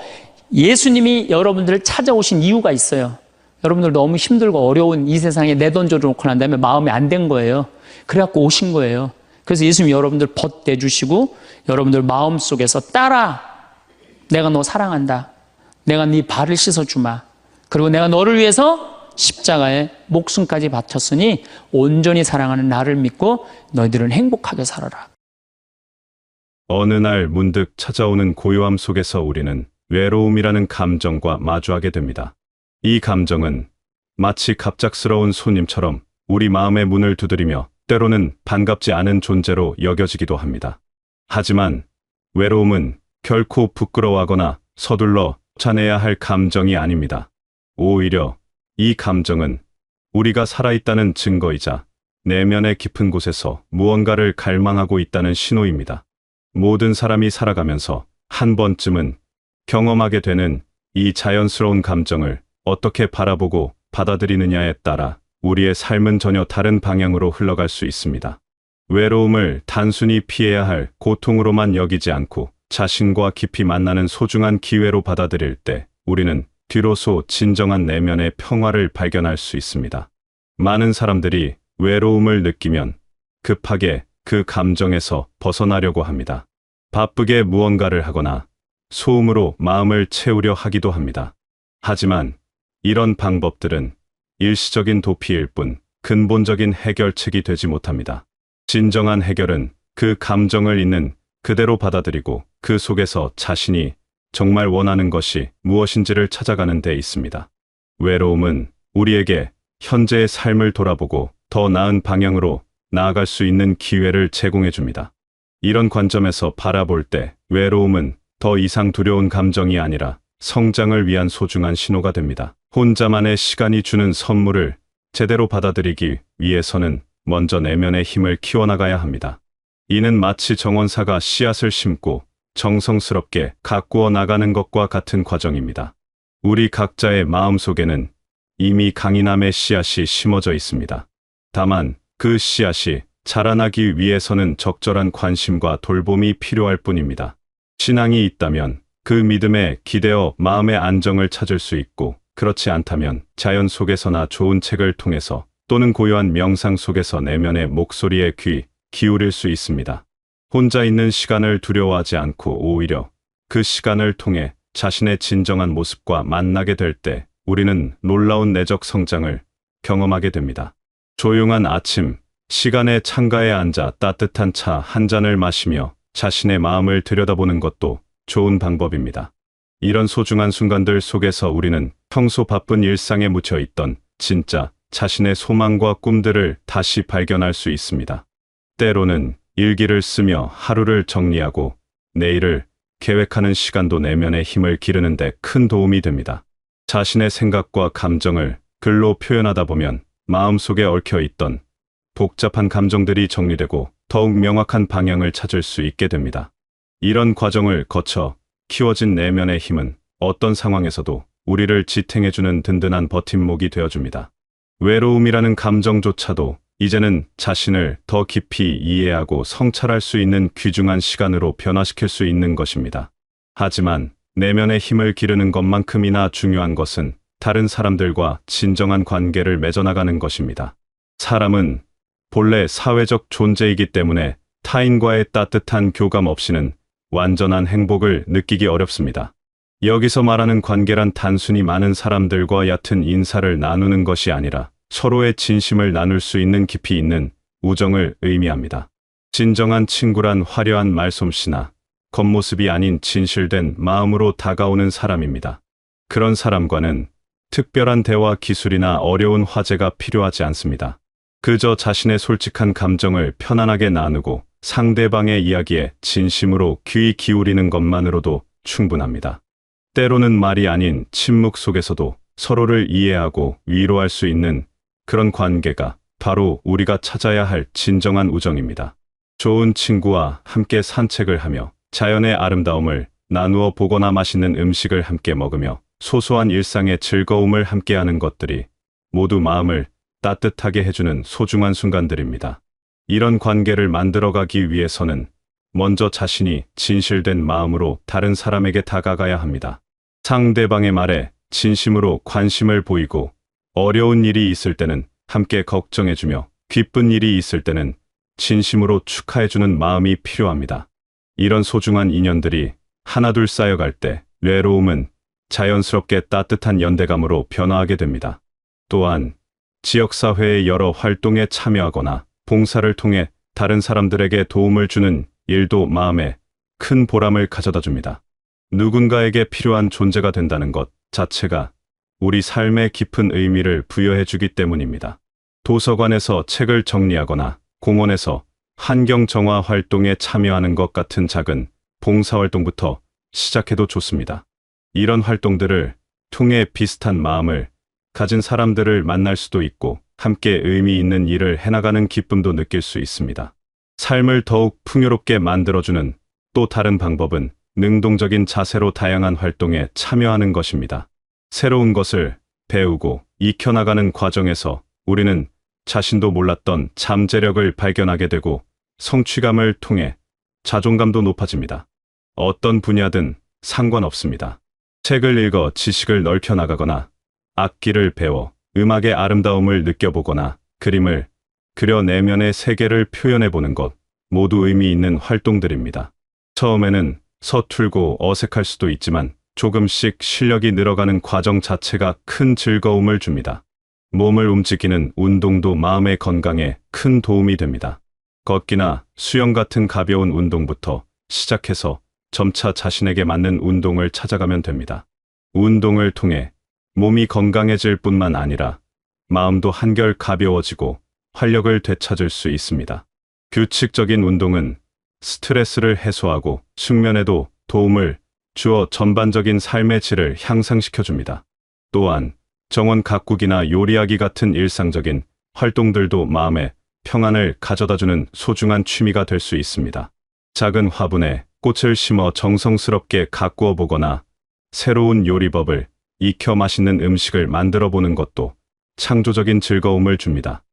예수님이 여러분들을 찾아오신 이유가 있어요. 여러분들 너무 힘들고 어려운 이 세상에 내던져 놓고 난 다음에 마음이 안 된 거예요. 그래갖고 오신 거예요. 그래서 예수님이 여러분들 벗대주시고 여러분들 마음속에서 딸아, 내가 너 사랑한다. 내가 네 발을 씻어주마. 그리고 내가 너를 위해서 십자가에 목숨까지 바쳤으니 온전히 사랑하는 나를 믿고 너희들은 행복하게 살아라. 어느 날 문득 찾아오는 고요함 속에서 우리는 외로움이라는 감정과 마주하게 됩니다. 이 감정은 마치 갑작스러운 손님처럼 우리 마음의 문을 두드리며 때로는 반갑지 않은 존재로 여겨지기도 합니다. 하지만 외로움은 결코 부끄러워하거나 서둘러 쫓아내야 할 감정이 아닙니다. 오히려 이 감정은 우리가 살아있다는 증거이자 내면의 깊은 곳에서 무언가를 갈망하고 있다는 신호입니다. 모든 사람이 살아가면서 한 번쯤은 경험하게 되는 이 자연스러운 감정을 어떻게 바라보고 받아들이느냐에 따라 우리의 삶은 전혀 다른 방향으로 흘러갈 수 있습니다. 외로움을 단순히 피해야 할 고통으로만 여기지 않고 자신과 깊이 만나는 소중한 기회로 받아들일 때 우리는 뒤로서 진정한 내면의 평화를 발견할 수 있습니다. 많은 사람들이 외로움을 느끼면 급하게 그 감정에서 벗어나려고 합니다. 바쁘게 무언가를 하거나 소음으로 마음을 채우려 하기도 합니다. 하지만 이런 방법들은 일시적인 도피일 뿐 근본적인 해결책이 되지 못합니다. 진정한 해결은 그 감정을 있는 그대로 받아들이고 그 속에서 자신이 정말 원하는 것이 무엇인지를 찾아가는 데 있습니다. 외로움은 우리에게 현재의 삶을 돌아보고 더 나은 방향으로 나아갈 수 있는 기회를 제공해 줍니다. 이런 관점에서 바라볼 때 외로움은 더 이상 두려운 감정이 아니라 성장을 위한 소중한 신호가 됩니다. 혼자만의 시간이 주는 선물을 제대로 받아들이기 위해서는 먼저 내면의 힘을 키워나가야 합니다. 이는 마치 정원사가 씨앗을 심고 정성스럽게 가꾸어 나가는 것과 같은 과정입니다. 우리 각자의 마음속에는 이미 강인함의 씨앗이 심어져 있습니다. 다만 그 씨앗이 자라나기 위해서는 적절한 관심과 돌봄이 필요할 뿐입니다. 신앙이 있다면 그 믿음에 기대어 마음의 안정을 찾을 수 있고, 그렇지 않다면 자연 속에서나 좋은 책을 통해서 또는 고요한 명상 속에서 내면의 목소리에 귀 기울일 수 있습니다. 혼자 있는 시간을 두려워하지 않고 오히려 그 시간을 통해 자신의 진정한 모습과 만나게 될 때 우리는 놀라운 내적 성장을 경험하게 됩니다. 조용한 아침, 시간의 창가에 앉아 따뜻한 차 한 잔을 마시며 자신의 마음을 들여다보는 것도 좋은 방법입니다. 이런 소중한 순간들 속에서 우리는 평소 바쁜 일상에 묻혀 있던 진짜 자신의 소망과 꿈들을 다시 발견할 수 있습니다. 때로는 일기를 쓰며 하루를 정리하고 내일을 계획하는 시간도 내면의 힘을 기르는 데 큰 도움이 됩니다. 자신의 생각과 감정을 글로 표현하다 보면 마음속에 얽혀 있던 복잡한 감정들이 정리되고 더욱 명확한 방향을 찾을 수 있게 됩니다. 이런 과정을 거쳐 키워진 내면의 힘은 어떤 상황에서도 우리를 지탱해주는 든든한 버팀목이 되어줍니다. 외로움이라는 감정조차도 이제는 자신을 더 깊이 이해하고 성찰할 수 있는 귀중한 시간으로 변화시킬 수 있는 것입니다. 하지만 내면의 힘을 기르는 것만큼이나 중요한 것은 다른 사람들과 진정한 관계를 맺어나가는 것입니다. 사람은 본래 사회적 존재이기 때문에 타인과의 따뜻한 교감 없이는 완전한 행복을 느끼기 어렵습니다. 여기서 말하는 관계란 단순히 많은 사람들과 얕은 인사를 나누는 것이 아니라 서로의 진심을 나눌 수 있는 깊이 있는 우정을 의미합니다. 진정한 친구란 화려한 말솜씨나 겉모습이 아닌 진실된 마음으로 다가오는 사람입니다. 그런 사람과는 특별한 대화 기술이나 어려운 화제가 필요하지 않습니다. 그저 자신의 솔직한 감정을 편안하게 나누고 상대방의 이야기에 진심으로 귀 기울이는 것만으로도 충분합니다. 때로는 말이 아닌 침묵 속에서도 서로를 이해하고 위로할 수 있는 그런 관계가 바로 우리가 찾아야 할 진정한 우정입니다. 좋은 친구와 함께 산책을 하며 자연의 아름다움을 나누어 보거나 맛있는 음식을 함께 먹으며 소소한 일상의 즐거움을 함께하는 것들이 모두 마음을 따뜻하게 해주는 소중한 순간들입니다. 이런 관계를 만들어가기 위해서는 먼저 자신이 진실된 마음으로 다른 사람에게 다가가야 합니다. 상대방의 말에 진심으로 관심을 보이고 어려운 일이 있을 때는 함께 걱정해주며 기쁜 일이 있을 때는 진심으로 축하해주는 마음이 필요합니다. 이런 소중한 인연들이 하나둘 쌓여갈 때 외로움은 자연스럽게 따뜻한 연대감으로 변화하게 됩니다. 또한 지역사회의 여러 활동에 참여하거나 봉사를 통해 다른 사람들에게 도움을 주는 일도 마음에 큰 보람을 가져다 줍니다. 누군가에게 필요한 존재가 된다는 것 자체가 우리 삶에 깊은 의미를 부여해 주기 때문입니다. 도서관에서 책을 정리하거나 공원에서 환경 정화 활동에 참여하는 것 같은 작은 봉사활동부터 시작해도 좋습니다. 이런 활동들을 통해 비슷한 마음을 가진 사람들을 만날 수도 있고 함께 의미 있는 일을 해나가는 기쁨도 느낄 수 있습니다. 삶을 더욱 풍요롭게 만들어주는 또 다른 방법은 능동적인 자세로 다양한 활동에 참여하는 것입니다. 새로운 것을 배우고 익혀나가는 과정에서 우리는 자신도 몰랐던 잠재력을 발견하게 되고 성취감을 통해 자존감도 높아집니다. 어떤 분야든 상관없습니다. 책을 읽어 지식을 넓혀나가거나 악기를 배워 음악의 아름다움을 느껴보거나 그림을 그려 내면의 세계를 표현해보는 것 모두 의미 있는 활동들입니다. 처음에는 서툴고 어색할 수도 있지만 조금씩 실력이 늘어가는 과정 자체가 큰 즐거움을 줍니다. 몸을 움직이는 운동도 마음의 건강에 큰 도움이 됩니다. 걷기나 수영 같은 가벼운 운동부터 시작해서 점차 자신에게 맞는 운동을 찾아가면 됩니다. 운동을 통해 몸이 건강해질 뿐만 아니라 마음도 한결 가벼워지고 활력을 되찾을 수 있습니다. 규칙적인 운동은 스트레스를 해소하고 숙면에도 도움을 주어 전반적인 삶의 질을 향상시켜줍니다. 또한 정원 가꾸기나 요리하기 같은 일상적인 활동들도 마음의 평안을 가져다주는 소중한 취미가 될 수 있습니다. 작은 화분에 꽃을 심어 정성스럽게 가꾸어 보거나 새로운 요리법을 익혀 맛있는 음식을 만들어 보는 것도 창조적인 즐거움을 줍니다.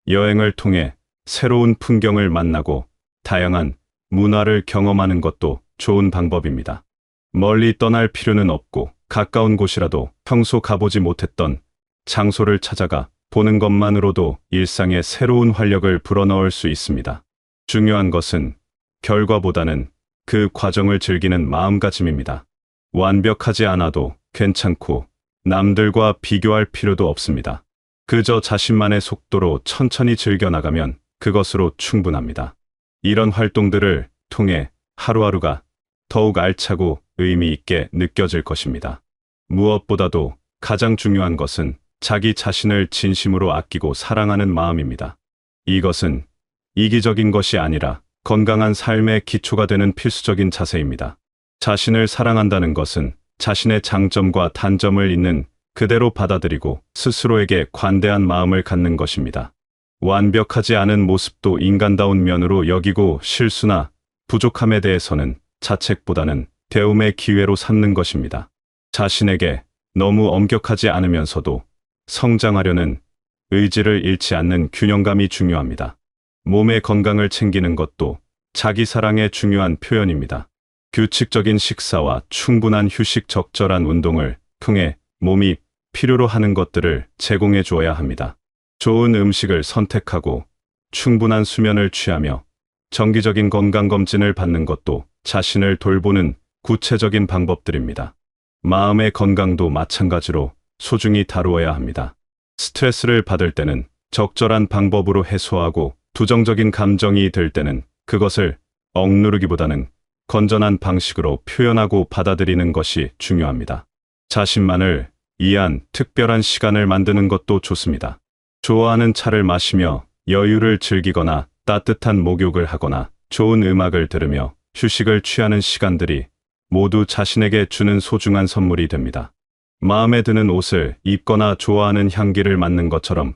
여행을 통해 새로운 풍경을 만나고 다양한 문화를 경험하는 것도 좋은 방법입니다. 멀리 떠날 필요는 없고 가까운 곳이라도 평소 가보지 못했던 장소를 찾아가 보는 것만으로도 일상에 새로운 활력을 불어넣을 수 있습니다. 중요한 것은 결과보다는 그 과정을 즐기는 마음가짐입니다. 완벽하지 않아도 괜찮고 남들과 비교할 필요도 없습니다. 그저 자신만의 속도로 천천히 즐겨나가면 그것으로 충분합니다. 이런 활동들을 통해 하루하루가 더욱 알차고 의미 있게 느껴질 것입니다. 무엇보다도 가장 중요한 것은 자기 자신을 진심으로 아끼고 사랑하는 마음입니다. 이것은 이기적인 것이 아니라 건강한 삶의 기초가 되는 필수적인 자세입니다. 자신을 사랑한다는 것은 자신의 장점과 단점을 있는 그대로 받아들이고 스스로에게 관대한 마음을 갖는 것입니다. 완벽하지 않은 모습도 인간다운 면으로 여기고 실수나 부족함에 대해서는 자책보다는 배움의 기회로 삼는 것입니다. 자신에게 너무 엄격하지 않으면서도 성장하려는 의지를 잃지 않는 균형감이 중요합니다. 몸의 건강을 챙기는 것도 자기 사랑의 중요한 표현입니다. 규칙적인 식사와 충분한 휴식, 적절한 운동을 통해 몸이 필요로 하는 것들을 제공해 주어야 합니다. 좋은 음식을 선택하고 충분한 수면을 취하며 정기적인 건강검진을 받는 것도 자신을 돌보는 구체적인 방법들입니다. 마음의 건강도 마찬가지로 소중히 다루어야 합니다. 스트레스를 받을 때는 적절한 방법으로 해소하고 부정적인 감정이 들 때는 그것을 억누르기보다는 건전한 방식으로 표현하고 받아들이는 것이 중요합니다. 자신만을 위한 특별한 시간을 만드는 것도 좋습니다. 좋아하는 차를 마시며 여유를 즐기거나 따뜻한 목욕을 하거나 좋은 음악을 들으며 휴식을 취하는 시간들이 모두 자신에게 주는 소중한 선물이 됩니다. 마음에 드는 옷을 입거나 좋아하는 향기를 맡는 것처럼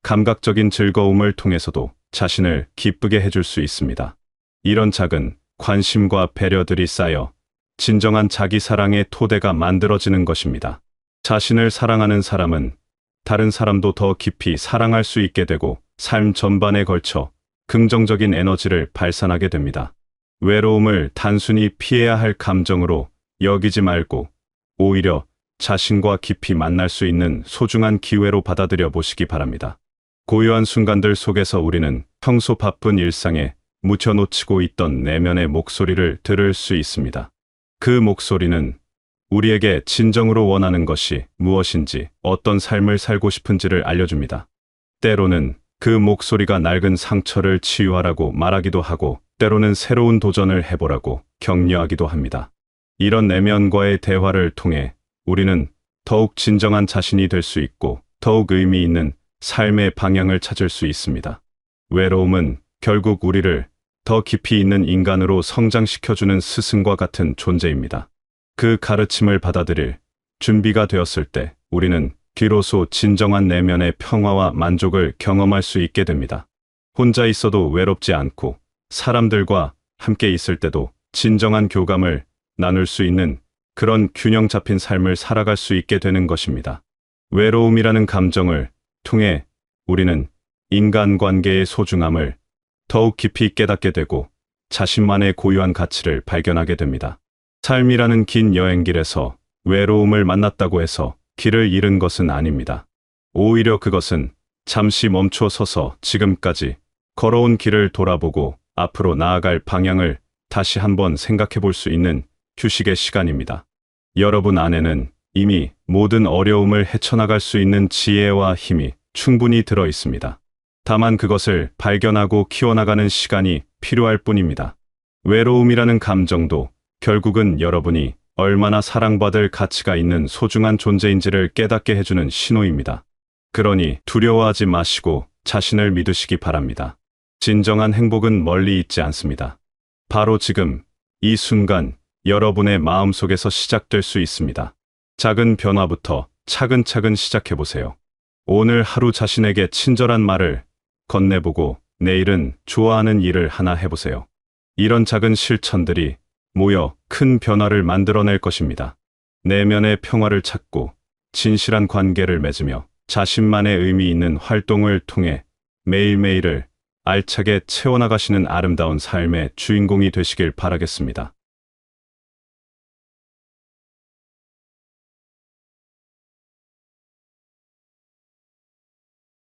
감각적인 즐거움을 통해서도 자신을 기쁘게 해줄 수 있습니다. 이런 작은 관심과 배려들이 쌓여 진정한 자기 사랑의 토대가 만들어지는 것입니다. 자신을 사랑하는 사람은 다른 사람도 더 깊이 사랑할 수 있게 되고 삶 전반에 걸쳐 긍정적인 에너지를 발산하게 됩니다. 외로움을 단순히 피해야 할 감정으로 여기지 말고 오히려 자신과 깊이 만날 수 있는 소중한 기회로 받아들여 보시기 바랍니다. 고요한 순간들 속에서 우리는 평소 바쁜 일상에 묻혀놓치고 있던 내면의 목소리를 들을 수 있습니다. 그 목소리는 우리에게 진정으로 원하는 것이 무엇인지, 어떤 삶을 살고 싶은지를 알려줍니다. 때로는 그 목소리가 낡은 상처를 치유하라고 말하기도 하고, 때로는 새로운 도전을 해보라고 격려하기도 합니다. 이런 내면과의 대화를 통해 우리는 더욱 진정한 자신이 될 수 있고 더욱 의미 있는 삶의 방향을 찾을 수 있습니다. 외로움은 결국 우리를 더 깊이 있는 인간으로 성장시켜주는 스승과 같은 존재입니다. 그 가르침을 받아들일 준비가 되었을 때 우리는 비로소 진정한 내면의 평화와 만족을 경험할 수 있게 됩니다. 혼자 있어도 외롭지 않고 사람들과 함께 있을 때도 진정한 교감을 나눌 수 있는 그런 균형 잡힌 삶을 살아갈 수 있게 되는 것입니다. 외로움이라는 감정을 통해 우리는 인간관계의 소중함을 더욱 깊이 깨닫게 되고 자신만의 고유한 가치를 발견하게 됩니다. 삶이라는 긴 여행길에서 외로움을 만났다고 해서 길을 잃은 것은 아닙니다. 오히려 그것은 잠시 멈춰 서서 지금까지 걸어온 길을 돌아보고 앞으로 나아갈 방향을 다시 한번 생각해 볼 수 있는 휴식의 시간입니다. 여러분 안에는 이미 모든 어려움을 헤쳐나갈 수 있는 지혜와 힘이 충분히 들어 있습니다. 다만 그것을 발견하고 키워나가는 시간이 필요할 뿐입니다. 외로움이라는 감정도 결국은 여러분이 얼마나 사랑받을 가치가 있는 소중한 존재인지를 깨닫게 해주는 신호입니다. 그러니 두려워하지 마시고 자신을 믿으시기 바랍니다. 진정한 행복은 멀리 있지 않습니다. 바로 지금, 이 순간 여러분의 마음속에서 시작될 수 있습니다. 작은 변화부터 차근차근 시작해보세요. 오늘 하루 자신에게 친절한 말을 건네보고 내일은 좋아하는 일을 하나 해보세요. 이런 작은 실천들이 모여 큰 변화를 만들어낼 것입니다. 내면의 평화를 찾고 진실한 관계를 맺으며 자신만의 의미 있는 활동을 통해 매일매일을 알차게 채워나가시는 아름다운 삶의 주인공이 되시길 바라겠습니다.